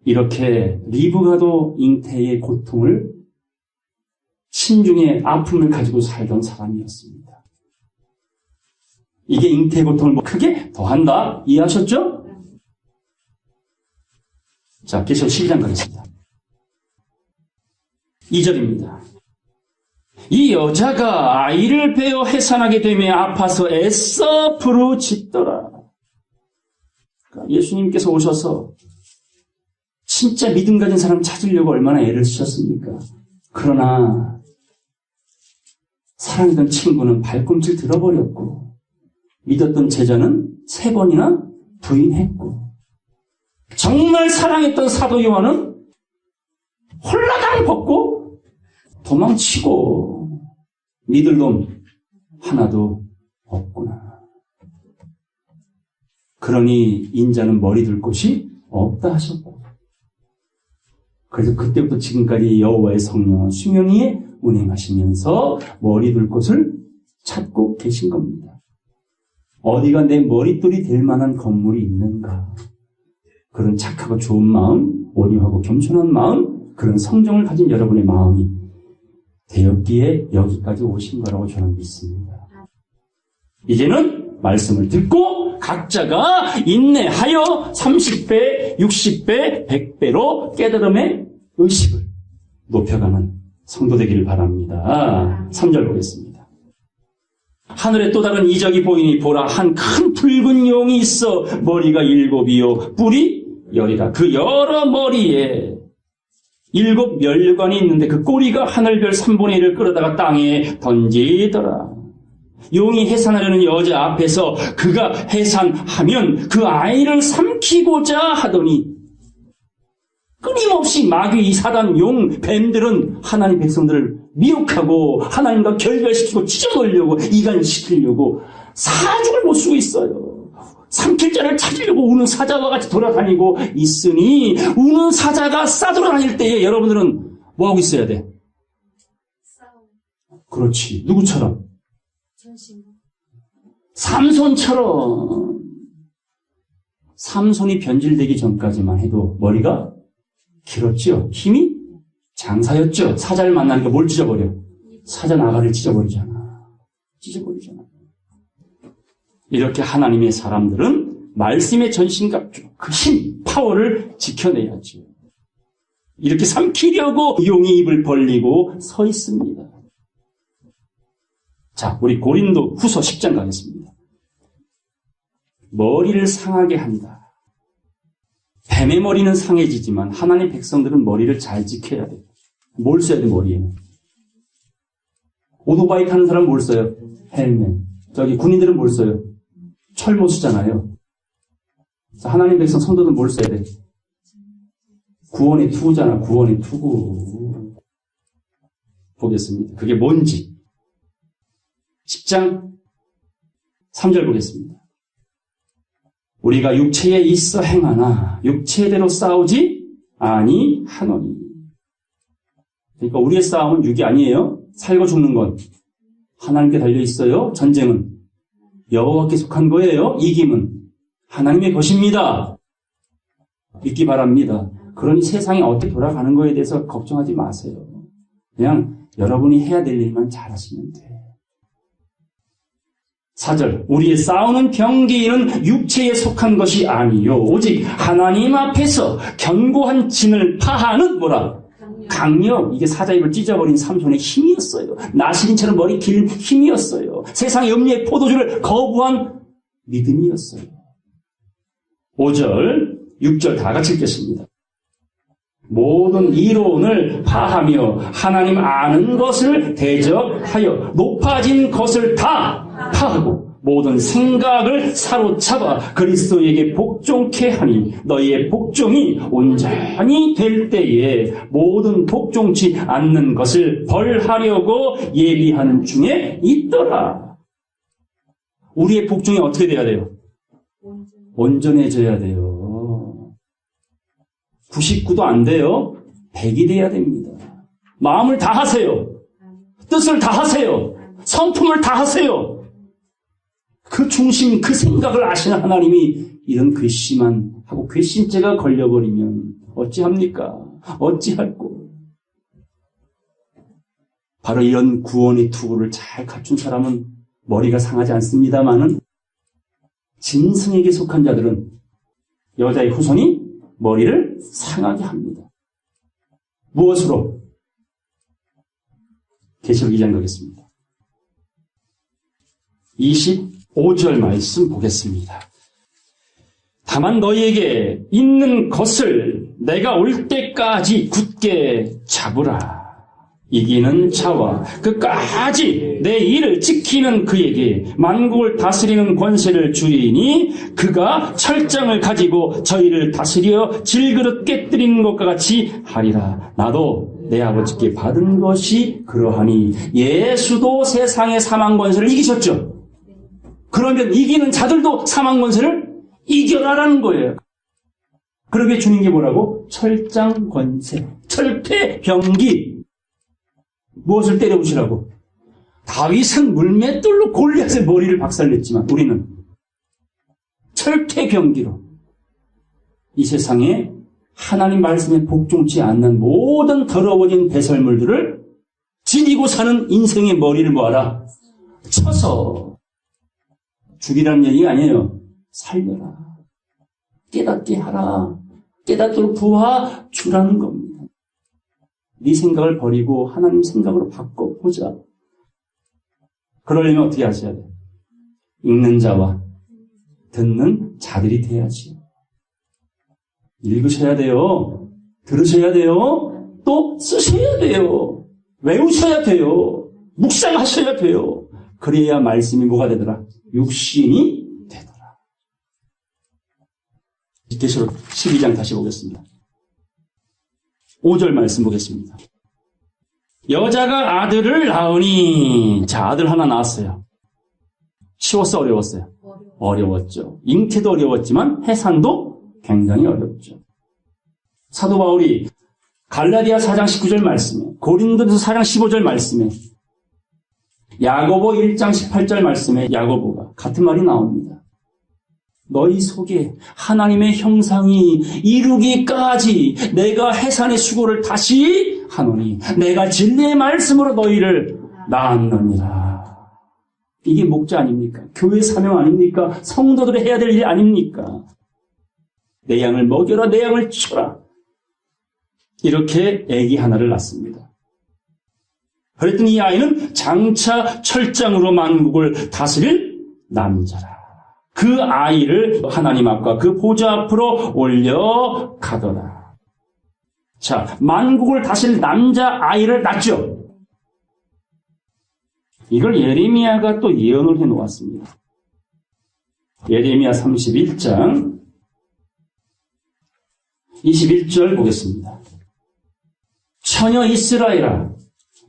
이렇게 리브가도 잉태의 고통을, 신중의 아픔을 가지고 살던 사람이었습니다. 이게 잉태의 고통을 크게 더한다. 이해하셨죠? 자, 계시록 12장 가겠습니다. 2절입니다. 이 여자가 아이를 베어 해산하게 되며 아파서 애써 부르짖더라. 그러니까 예수님께서 오셔서 진짜 믿음 가진 사람 찾으려고 얼마나 애를 쓰셨습니까? 그러나 사랑했던 친구는 발꿈치를 들어버렸고 믿었던 제자는 3번이나 부인했고 정말 사랑했던 사도 요한은 홀라당 벗고 도망치고 믿을 놈 하나도 없구나. 그러니 인자는 머리 둘 곳이 없다 하셨고 그래서 그때부터 지금까지 여호와의 성령은 수면 위에 운행하시면서 머리 둘 곳을 찾고 계신 겁니다. 어디가 내 머릿돌이 될 만한 건물이 있는가? 그런 착하고 좋은 마음, 온유하고 겸손한 마음, 그런 성정을 가진 여러분의 마음이 되었기에 여기까지 오신 거라고 저는 믿습니다. 이제는 말씀을 듣고 각자가 인내하여 30배, 60배, 100배로 깨달음의 의식을 높여가는 성도 되기를 바랍니다. 3절 보겠습니다. 하늘에 또 다른 이적이 보이니 보라 한 큰 붉은 용이 있어 머리가 7이요 뿔이 10이라. 그 여러 머리에 7 면류관이 있는데 그 꼬리가 하늘별 3분의 1을 끌어다가 땅에 던지더라. 용이 해산하려는 여자 앞에서 그가 해산하면 그 아이를 삼키고자 하더니 끊임없이 마귀, 사단, 용, 뱀들은 하나님 백성들을 미혹하고 하나님과 결별시키고 찢어버리려고 이간시키려고 사죽을 못 쓰고 있어요. 삼킬 자를 찾으려고 우는 사자와 같이 돌아다니고 있으니 우는 사자가 싸돌아다닐 때에 여러분들은 뭐하고 있어야 돼? 그렇지. 누구처럼? 삼손처럼. 삼손이 변질되기 전까지만 해도 머리가 길었죠. 힘이 장사였죠. 사자를 만나니까 뭘 찢어버려? 사자 나가를 찢어버리잖아. 이렇게 하나님의 사람들은 말씀의 전신갑주, 그 힘, 파워를 지켜내야죠. 이렇게 삼키려고 용이 입을 벌리고 서 있습니다. 자, 우리 고린도 후서 10장 가겠습니다. 머리를 상하게 한다. 뱀의 머리는 상해지지만 하나님 백성들은 머리를 잘 지켜야 돼요. 뭘 써야 돼, 머리에는? 오토바이 타는 사람은 뭘 써요? 헬멧. 저기 군인들은 뭘 써요? 철모 쓰잖아요. 하나님 백성 성도들은 뭘 써야 돼? 구원의 투구잖아. 구원의 투구. 보겠습니다. 그게 뭔지. 10장 3절 보겠습니다. 우리가 육체에 있어 행하나 육체대로 싸우지 아니하노니. 그러니까 우리의 싸움은 육이 아니에요. 살고 죽는 건 하나님께 달려 있어요. 전쟁은 여호와께 속한 거예요. 이김은 하나님의 것입니다. 믿기 바랍니다. 그러니 세상이 어떻게 돌아가는 거에 대해서 걱정하지 마세요. 그냥 여러분이 해야 될 일만 잘하시면 돼요. 4절 우리의 싸우는 병기는 육체에 속한 것이 아니요 오직 하나님 앞에서 견고한 진을 파하는 뭐라? 강력. 이게 사자입을 찢어버린 삼손의 힘이었어요. 나시린처럼 머리 길 힘이었어요. 세상의 염려의 포도주를 거부한 믿음이었어요. 5절 6절 다 같이 읽겠습니다. 모든 이론을 파하며 하나님 아는 것을 대적하여 높아진 것을 다 파하고 모든 생각을 사로잡아 그리스도에게 복종케 하니 너희의 복종이 온전히 될 때에 모든 복종치 않는 것을 벌하려고 예비하는 중에 있더라. 우리의 복종이 어떻게 돼야 돼요? 온전해져야 돼요. 99도 안 돼요. 100이 돼야 됩니다. 마음을 다 하세요. 뜻을 다 하세요. 성품을 다 하세요. 그 중심, 그 생각을 아시는 하나님이 이런 괘씸한 하고 괘씸죄가 걸려버리면 어찌합니까? 어찌할꼬? 바로 이런 구원의 투구를 잘 갖춘 사람은 머리가 상하지 않습니다마는 짐승에게 속한 자들은 여자의 후손이 머리를 상하게 합니다. 무엇으로? 계시록 2장 가겠습니다. 25절 말씀 보겠습니다. 다만 너희에게 있는 것을 내가 올 때까지 굳게 잡으라. 이기는 자와 끝까지 내 일을 지키는 그에게 만국을 다스리는 권세를 주리니 그가 철장을 가지고 저희를 다스려 질그릇 깨뜨리는 것과 같이 하리라. 나도 내 아버지께 받은 것이 그러하니 예수도 세상의 사망 권세를 이기셨죠. 그러면 이기는 자들도 사망 권세를 이겨라라는 거예요. 그러게 주님께 뭐라고? 철장 권세, 철퇴 병기. 무엇을 때려부시라고? 다윗은 물맷돌로 골리앗의 머리를 박살냈지만 우리는 철퇴 병기로 이 세상에 하나님 말씀에 복종치 않는 모든 더러워진 배설물들을 지니고 사는 인생의 머리를 뭐하라? 쳐서 죽이라는 얘기가 아니에요. 살려라. 깨닫게 하라. 깨닫도록 도와주라는 겁니다. 네 생각을 버리고 하나님 생각으로 바꿔보자. 그러려면 어떻게 하셔야 돼요? 읽는 자와 듣는 자들이 돼야지. 읽으셔야 돼요. 들으셔야 돼요. 또 쓰셔야 돼요. 외우셔야 돼요. 묵상하셔야 돼요. 그래야 말씀이 뭐가 되더라? 육신이 되더라. 계시록 12장 다시 보겠습니다. 5절 말씀 보겠습니다. 여자가 아들을 낳으니, 자, 아들 하나 낳았어요. 쉬웠어, 어려웠어요? 어려웠죠. 잉태도 어려웠지만 해산도 굉장히 어렵죠. 사도 바울이 갈라디아 4장 19절 말씀에, 고린도서 4장 15절 말씀에, 야고보 1장 18절 말씀에 야고보가 같은 말이 나옵니다. 너희 속에 하나님의 형상이 이루기까지 내가 해산의 수고를 다시 하노니 내가 진리의 말씀으로 너희를 낳았느니라. 이게 목자 아닙니까? 교회 사명 아닙니까? 성도들이 해야 될 일 아닙니까? 내 양을 먹여라, 내 양을 쳐라. 이렇게 아기 하나를 낳습니다. 그랬더니 이 아이는 장차 철장으로 만국을 다스릴 남자라. 그 아이를 하나님 앞과 그 보좌 앞으로 올려가더라. 자, 만국을 다스릴 남자 아이를 낳죠. 이걸 예레미야가 또 예언을 해놓았습니다. 예레미야 31장 21절 보겠습니다. 처녀 이스라엘아,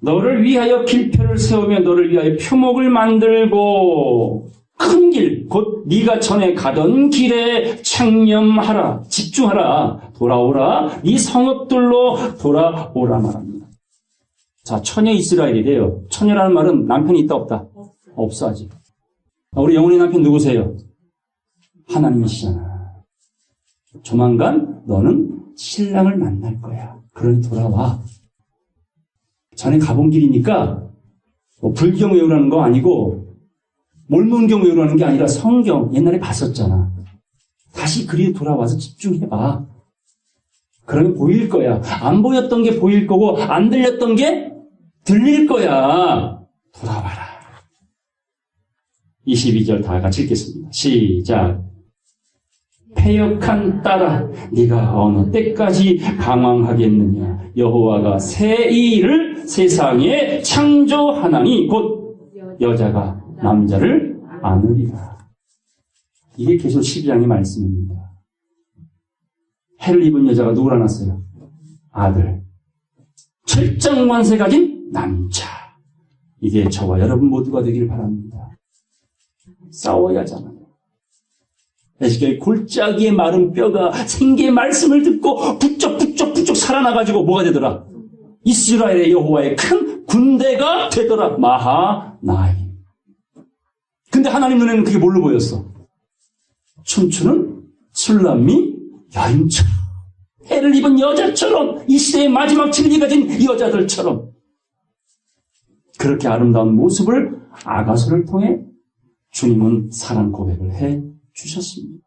너를 위하여 길표를 세우며 너를 위하여 표목을 만들고 큰 길, 곧 네가 전에 가던 길에 창념하라, 집중하라, 돌아오라, 네 성읍들로 돌아오라 말합니다. 자, 처녀 이스라엘이래요. 처녀라는 말은 남편이 있다 없다? 없어 아직. 우리 영혼의 남편 누구세요? 하나님이시잖아. 조만간 너는 신랑을 만날 거야. 그러니 돌아와. 전에 가본 길이니까 불경 외우라는 거 아니고 몰문경 외우라는 게 아니라 성경 옛날에 봤었잖아. 다시 그리 돌아와서 집중해봐. 그러면 보일 거야. 안 보였던 게 보일 거고 안 들렸던 게 들릴 거야. 돌아와라. 22절 다 같이 읽겠습니다. 시작. 패역한 딸아, 네가 어느 때까지 방황하겠느냐. 여호와가 새 일을 세상에 창조하나니 곧 여자가 남자를 안으리라. 이게 계시록 12장의 말씀입니다. 해를 입은 여자가 누구를 낳았어요? 아들. 철장관세 가진 남자. 이게 저와 여러분 모두가 되기를 바랍니다. 싸워야 하잖아요. 에스겔 골짜기에 마른 뼈가 생계의 말씀을 듣고 북적북적 살아나가지고 뭐가 되더라? 이스라엘의 여호와의 큰 군대가 되더라. 마하나임. 근데 하나님 눈에는 그게 뭘로 보였어? 춤추는 술람미 여인처럼, 해를 입은 여자처럼, 이 시대의 마지막 진리 가진 여자들처럼 그렇게 아름다운 모습을 아가서를 통해 주님은 사랑 고백을 해 주셨습니다.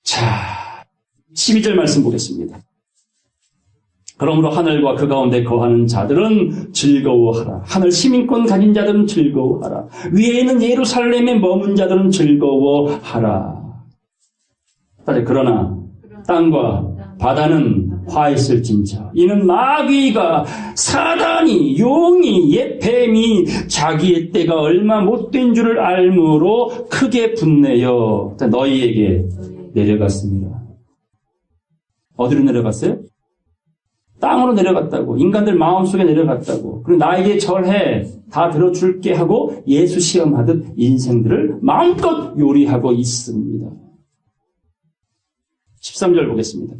자, 12절 말씀 보겠습니다. 그러므로 하늘과 그 가운데 거하는 자들은 즐거워하라. 하늘 시민권 가진 자들은 즐거워하라. 위에 있는 예루살렘에 머문 자들은 즐거워하라. 그러나 땅과 바다는 화했을진저 이는 마귀가 사단이 용이 옛 뱀이 자기의 때가 얼마 못된 줄을 알므로 크게 분내어 너희에게 내려갔습니다. 어디로 내려갔어요? 땅으로 내려갔다고. 인간들 마음속에 내려갔다고. 그리고 나에게 절해 다 들어줄게 하고 예수 시험하듯 인생들을 마음껏 요리하고 있습니다. 13절 보겠습니다.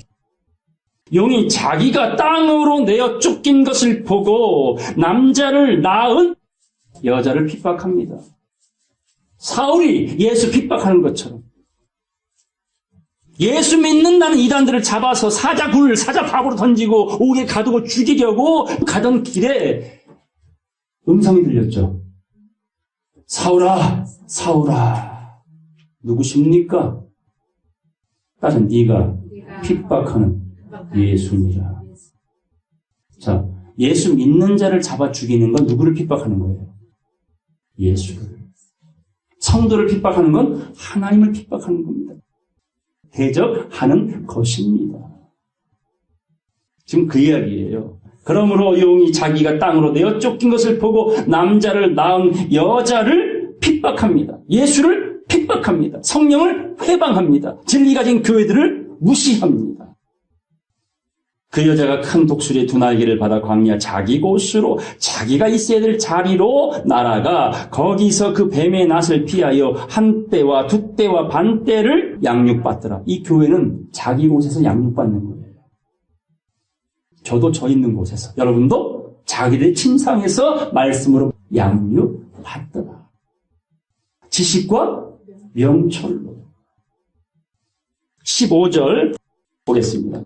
용이 자기가 땅으로 내어 쫓긴 것을 보고 남자를 낳은 여자를 핍박합니다. 사울이 예수 핍박하는 것처럼 예수 믿는다는 이단들을 잡아서 사자굴, 사자밥으로 던지고 옥에 가두고 죽이려고 가던 길에 음성이 들렸죠. 사울아, 사울아, 누구십니까? 딸은 네가 핍박하는 예수니라. 자, 예수 믿는 자를 잡아 죽이는 건 누구를 핍박하는 거예요? 예수를. 성도를 핍박하는 건 하나님을 핍박하는 겁니다. 대적하는 것입니다. 지금 그 이야기예요. 그러므로 용이 자기가 땅으로 내어 쫓긴 것을 보고 남자를 낳은 여자를 핍박합니다. 예수를 핍박합니다. 성령을 회방합니다. 진리 가진 교회들을 무시합니다. 그 여자가 큰 독수리의 두 날개를 받아 광야 자기 곳으로 자기가 있어야 될 자리로 날아가 거기서 그 뱀의 낫을 피하여 한 때와 두 때와 반 때를 양육받더라. 이 교회는 자기 곳에서 양육받는 거예요. 저도 저 있는 곳에서, 여러분도 자기들 침상에서 말씀으로 양육받더라. 지식과 명철로. 15절 보겠습니다.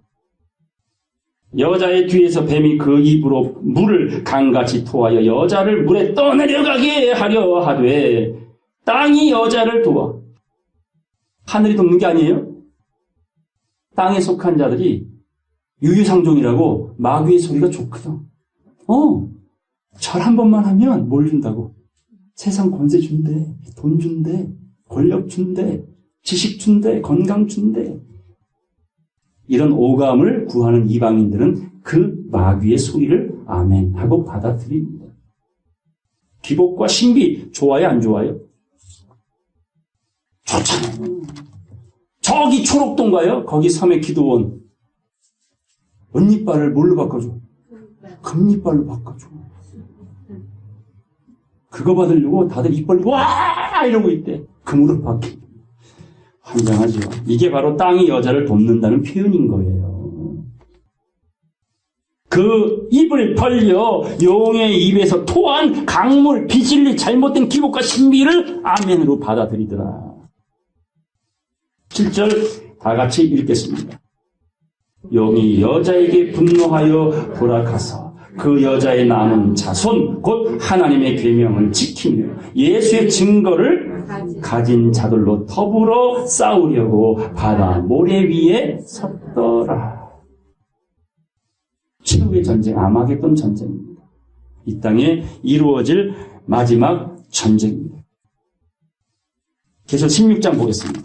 여자의 뒤에서 뱀이 그 입으로 물을 강같이 토하여 여자를 물에 떠내려가게 하려 하되 땅이 여자를 도와. 하늘이 돕는 게 아니에요. 땅에 속한 자들이 유유상종이라고 마귀의 소리가 좋거든. 절 한 번만 하면 뭘 준다고? 세상 권세 준대, 돈 준대, 권력 준대, 지식 준대, 건강 준대. 이런 오감을 구하는 이방인들은 그 마귀의 소리를 아멘 하고 받아들입니다. 기복과 신비 좋아요, 안 좋아요? 좋잖아요. 저기 초록동가요? 거기 섬의 기도원. 은이빨을 뭘로 바꿔줘? 금이빨로 바꿔줘. 그거 받으려고 다들 입 벌리고 와 이러고 있대. 금으로 바뀌. 환장하죠. 이게 바로 땅이 여자를 돕는다는 표현인 거예요. 그 입을 벌려 용의 입에서 토한 강물, 비진리, 잘못된 기복과 신비를 아멘으로 받아들이더라. 7절 다 같이 읽겠습니다. 용이 여자에게 분노하여 돌아가서 그 여자의 남은 자손 곧 하나님의 계명을 지키며 예수의 증거를 가진 자들로 더불어 싸우려고 바다 모래 위에 섰더라. 최후의 전쟁, 아마겟돈 전쟁입니다. 이 땅에 이루어질 마지막 전쟁입니다. 계속 16장 보겠습니다.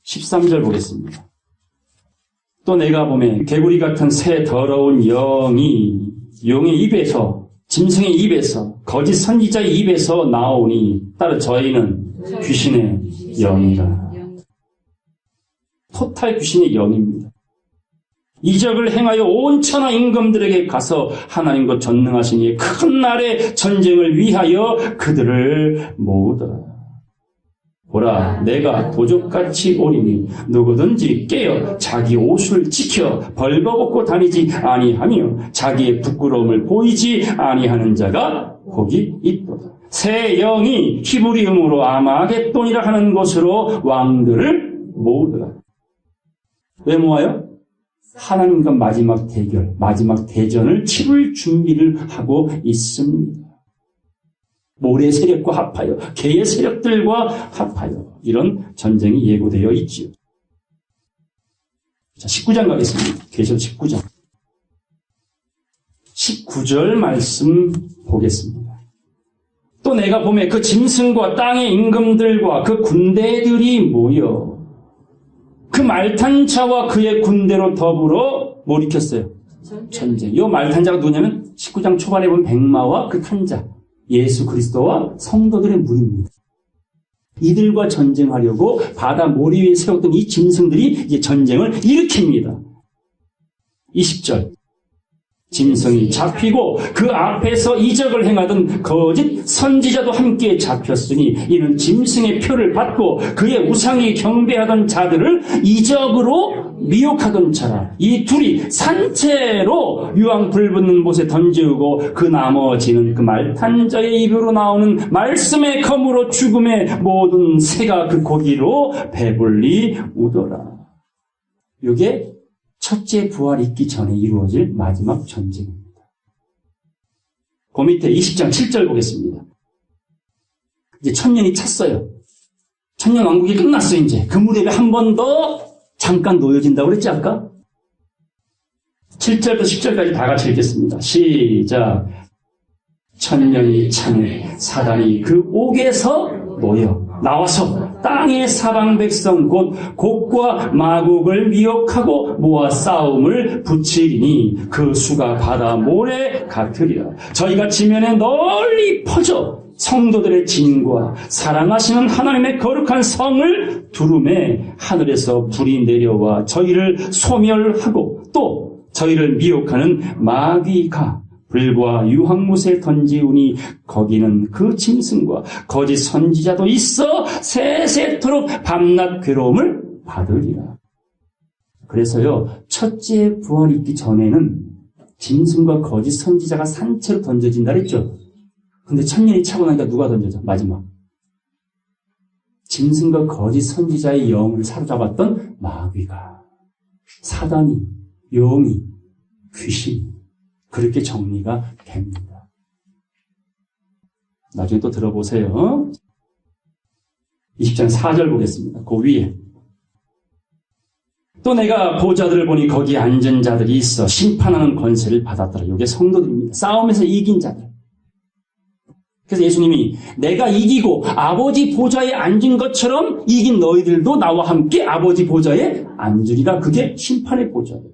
13절 보겠습니다. 또 내가 보면 개구리 같은 새 더러운 영이 용의 입에서 짐승의 입에서 거짓 선지자의 입에서 나오니 따라 저희는 귀신의 영이라. 토탈 귀신의 영입니다. 이적을 행하여 온 천하 임금들에게 가서 하나님과 전능하신 이의 큰 날의 전쟁을 위하여 그들을 모으더라. 보라, 내가 도적같이 오리니 누구든지 깨어 자기 옷을 지켜 벌거벗고 다니지 아니하며 자기의 부끄러움을 보이지 아니하는 자가 거기 있도다. 새 영이 히브리음으로 아마겟돈이라 하는 곳으로 왕들을 모으더라. 왜 모아요? 하나님과 마지막 대결, 마지막 대전을 치를 준비를 하고 있습니다. 모래 세력과 합하여 개의 세력들과 합하여 이런 전쟁이 예고되어 있지요. 자, 19장 가겠습니다. 계시록 19장. 19절 말씀 보겠습니다. 또 내가 보매 그 짐승과 땅의 임금들과 그 군대들이 모여 그 말탄 자와 그의 군대로 더불어 뭘 일으켰어요? 전쟁. 이 말탄 자가 누구냐면 19장 초반에 보면 백마와 그 탄자, 예수 그리스도와 성도들의 무리입니다. 이들과 전쟁하려고 바다 모래 위에 세웠던 이 짐승들이 이제 전쟁을 일으킵니다. 20절. 짐승이 잡히고 그 앞에서 이적을 행하던 거짓 선지자도 함께 잡혔으니 이는 짐승의 표를 받고 그의 우상에 경배하던 자들을 이적으로 미혹하던 자라. 이 둘이 산채로 유황 불붙는 못에 던지우고 그 나머지는 그 말탄 자의 입으로 나오는 말씀의 검으로 죽음의 모든 새가 그 고기로 배불리 우더라. 이게 첫째 부활이 있기 전에 이루어질 마지막 전쟁입니다. 그 밑에 20장 7절 보겠습니다. 이제 천년이 찼어요. 천년 왕국이 끝났어요. 이제 그 무렵에 한 번 더 잠깐 놓여진다고 그랬지 아까? 7절부터 10절까지 다 같이 읽겠습니다. 시작. 천년이 차네 사단이 그 옥에서 놓여 나와서 땅의 사방 백성 곧 곡과 마곡을 미혹하고 모아 싸움을 붙이리니 그 수가 바다 모래 같으리라. 저희가 지면에 널리 퍼져 성도들의 진과 사랑하시는 하나님의 거룩한 성을 두루매 하늘에서 불이 내려와 저희를 소멸하고 또 저희를 미혹하는 마귀가 불과 유황못에 던지우니 거기는 그 짐승과 거짓 선지자도 있어 세세토록 밤낮 괴로움을 받으리라. 그래서요, 첫째 부활이 있기 전에는 짐승과 거짓 선지자가 산채로 던져진다 그랬죠. 근데 천년이 차고 나니까 누가 던져져? 마지막. 짐승과 거짓 선지자의 영을 사로잡았던 마귀가, 사단이, 영이, 귀신이 그렇게 정리가 됩니다. 나중에 또 들어보세요. 20장 4절 보겠습니다. 그 위에. 또 내가 보좌들을 보니 거기에 앉은 자들이 있어 심판하는 권세를 받았더라. 이게 성도들입니다. 싸움에서 이긴 자들. 그래서 예수님이 내가 이기고 아버지 보좌에 앉은 것처럼 이긴 너희들도 나와 함께 아버지 보좌에 앉으리라. 그게 심판의 보좌예요.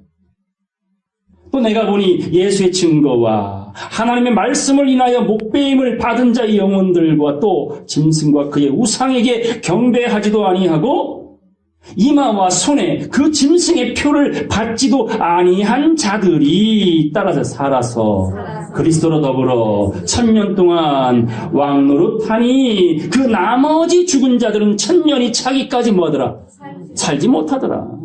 또 내가 보니 예수의 증거와 하나님의 말씀을 인하여 목배임을 받은 자의 영혼들과 또 짐승과 그의 우상에게 경배하지도 아니하고 이마와 손에 그 짐승의 표를 받지도 아니한 자들이 따라서 살아서 그리스도로 더불어 천년 동안 왕노릇하니 그 나머지 죽은 자들은 천년이 차기까지 뭐하더라? 살지 못하더라.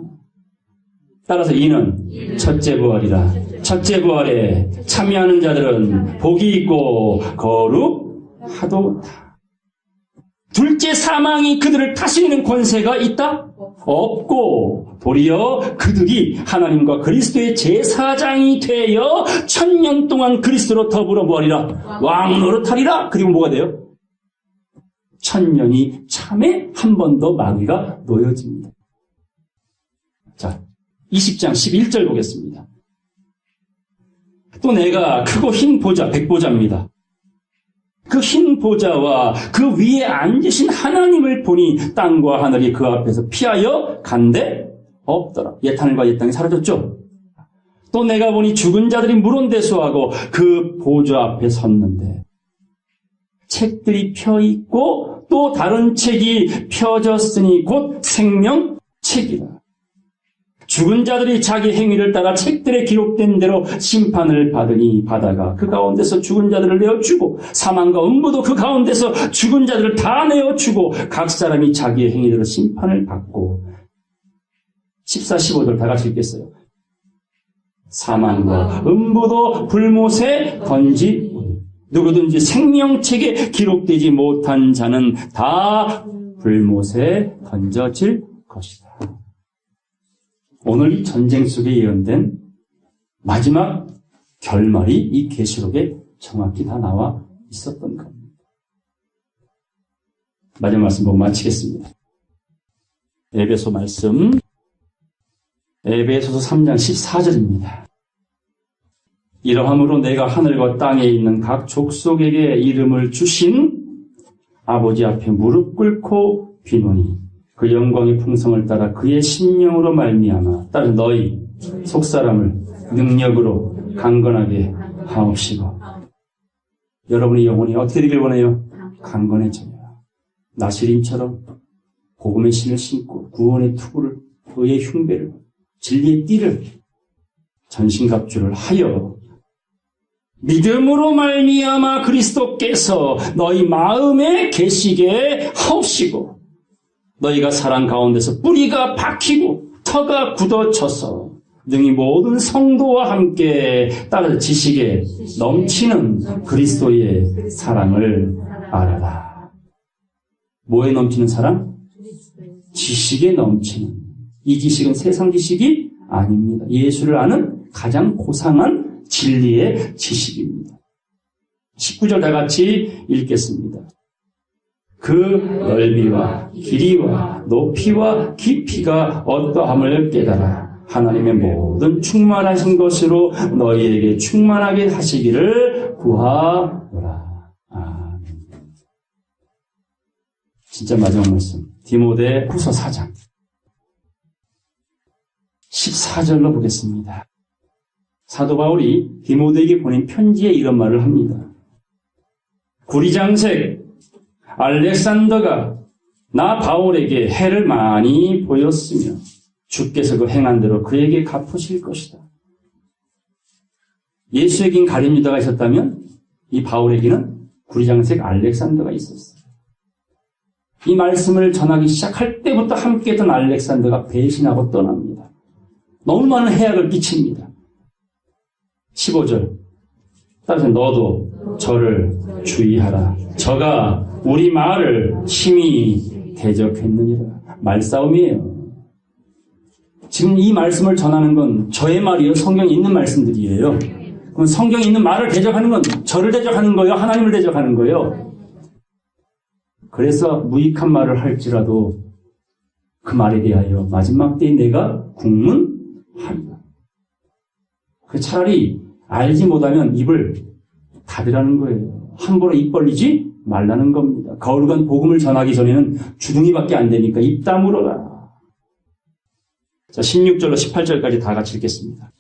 따라서 이는 첫째 부활이라. 첫째 부활에 참여하는 자들은 복이 있고 거룩하도다. 둘째 사망이 그들을 다스리는 권세가 있다? 없고 도리어 그들이 하나님과 그리스도의 제사장이 되어 천년 동안 그리스도로 더불어 뭐하리라? 왕노릇하리라. 그리고 뭐가 돼요? 천년이 참에 한 번 더 마귀가 놓여집니다. 자, 20장 11절 보겠습니다. 또 내가 크고 흰 보좌, 백보좌입니다. 그 흰 보좌와 그 위에 앉으신 하나님을 보니 땅과 하늘이 그 앞에서 피하여 간데 없더라. 옛하늘과 옛땅이 사라졌죠. 또 내가 보니 죽은 자들이 물온대수하고 그 보좌 앞에 섰는데 책들이 펴있고 또 다른 책이 펴졌으니 곧 생명책이라. 죽은 자들이 자기 행위를 따라 책들에 기록된 대로 심판을 받으니 바다가 그 가운데서 죽은 자들을 내어주고 사망과 음부도 그 가운데서 죽은 자들을 다 내어주고 각 사람이 자기의 행위대로 심판을 받고 14, 15절 다 같이 읽겠어요. 사망과 음부도 불못에 던지고 누구든지 생명책에 기록되지 못한 자는 다 불못에 던져질 것이다. 오늘 이 전쟁 속에 예언된 마지막 결말이 이 계시록에 정확히 다 나와 있었던 겁니다. 마지막 말씀 보고 마치겠습니다. 에베소 말씀 에베소서 3장 14절입니다. 이러함으로 내가 하늘과 땅에 있는 각 족속에게 이름을 주신 아버지 앞에 무릎 꿇고 비노니 그 영광의 풍성을 따라 그의 심령으로 말미암아 따른 너희 속사람을 능력으로 강건하게 하옵시고. 여러분의 영혼이 어떻게 되길 원해요? 강건해져요. 나시림처럼 복음의 신을 신고 구원의 투구를, 의의 흉배를, 진리의 띠를, 전신갑주를 하여 믿음으로 말미암아 그리스도께서 너희 마음에 계시게 하옵시고, 너희가 사랑 가운데서 뿌리가 박히고 터가 굳어져서 능히 모든 성도와 함께 따라 지식에 넘치는 그리스도의 사랑을 알아라. 뭐에 넘치는 사랑? 지식에 넘치는. 이 지식은 세상 지식이 아닙니다. 예수를 아는 가장 고상한 진리의 지식입니다. 19절 다 같이 읽겠습니다. 그 넓이와 길이와 높이와 깊이가 어떠함을 깨달아 하나님의 모든 충만하신 것으로 너희에게 충만하게 하시기를 구하노라. 아멘. 진짜 마지막 말씀. 디모데 후서 4장 14절로 보겠습니다. 사도 바울이 디모데에게 보낸 편지에 이런 말을 합니다. 구리장색 알렉산더가 나 바울에게 해를 많이 보였으며 주께서 그 행한 대로 그에게 갚으실 것이다. 예수에겐 가룟 유다가 있었다면 이 바울에게는 구리장색 알렉산더가 있었어요. 이 말씀을 전하기 시작할 때부터 함께했던 알렉산더가 배신하고 떠납니다. 너무 많은 해악을 끼칩니다. 15절 따라서 너도 저를 주의하라. 저가 우리 말을 심히 대적했느니라. 말싸움이에요. 지금 이 말씀을 전하는 건 저의 말이에요? 성경에 있는 말씀들이에요? 그럼 성경에 있는 말을 대적하는 건 저를 대적하는 거예요? 하나님을 대적하는 거예요? 그래서 무익한 말을 할지라도 그 말에 대하여 마지막 때에 내가 국문하리라. 차라리 알지 못하면 입을 닫으라는 거예요. 함부로 입 벌리지 말라는 겁니다. 거룩한 복음을 전하기 전에는 주둥이밖에 안 되니까 입 다물어라. 자, 16절로 18절까지 다 같이 읽겠습니다.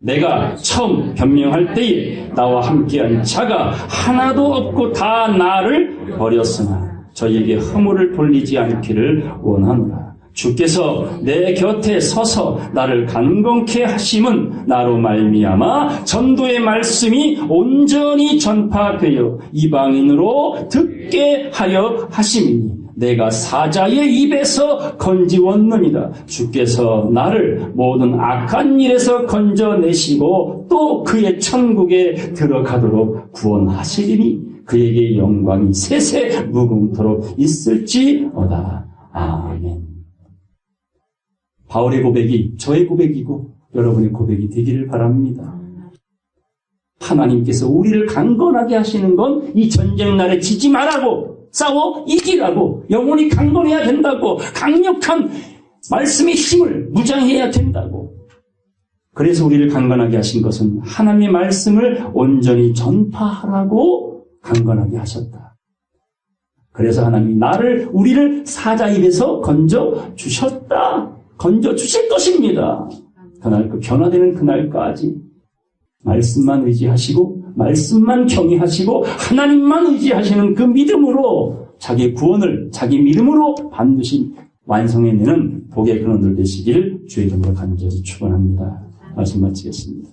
내가 처음 변명할 때에 나와 함께한 자가 하나도 없고 다 나를 버렸으나 저희에게 허물을 돌리지 않기를 원하노라. 주께서 내 곁에 서서 나를 간건케 하심은 나로 말미암아 전도의 말씀이 온전히 전파되어 이방인으로 듣게 하여 하심이니 내가 사자의 입에서 건지웠느니라. 주께서 나를 모든 악한 일에서 건져내시고 또 그의 천국에 들어가도록 구원하시리니 그에게 영광이 세세 무궁토록 있을지어다. 아멘. 바울의 고백이 저의 고백이고 여러분의 고백이 되기를 바랍니다. 하나님께서 우리를 강건하게 하시는 건 이 전쟁날에 지지 말라고, 싸워 이기라고, 영혼이 강건해야 된다고, 강력한 말씀의 힘을 무장해야 된다고. 그래서 우리를 강건하게 하신 것은 하나님의 말씀을 온전히 전파하라고 강건하게 하셨다. 그래서 하나님이 우리를 사자 입에서 건져 주셨다. 건져 주실 것입니다. 그날 그 변화되는 그날까지 말씀만 의지하시고 말씀만 경외하시고 하나님만 의지하시는 그 믿음으로 자기의 구원을 자기 믿음으로 반드시 완성해내는 복의 근원들 되시길 주의 이름으로 간절히 축원합니다. 말씀 마치겠습니다.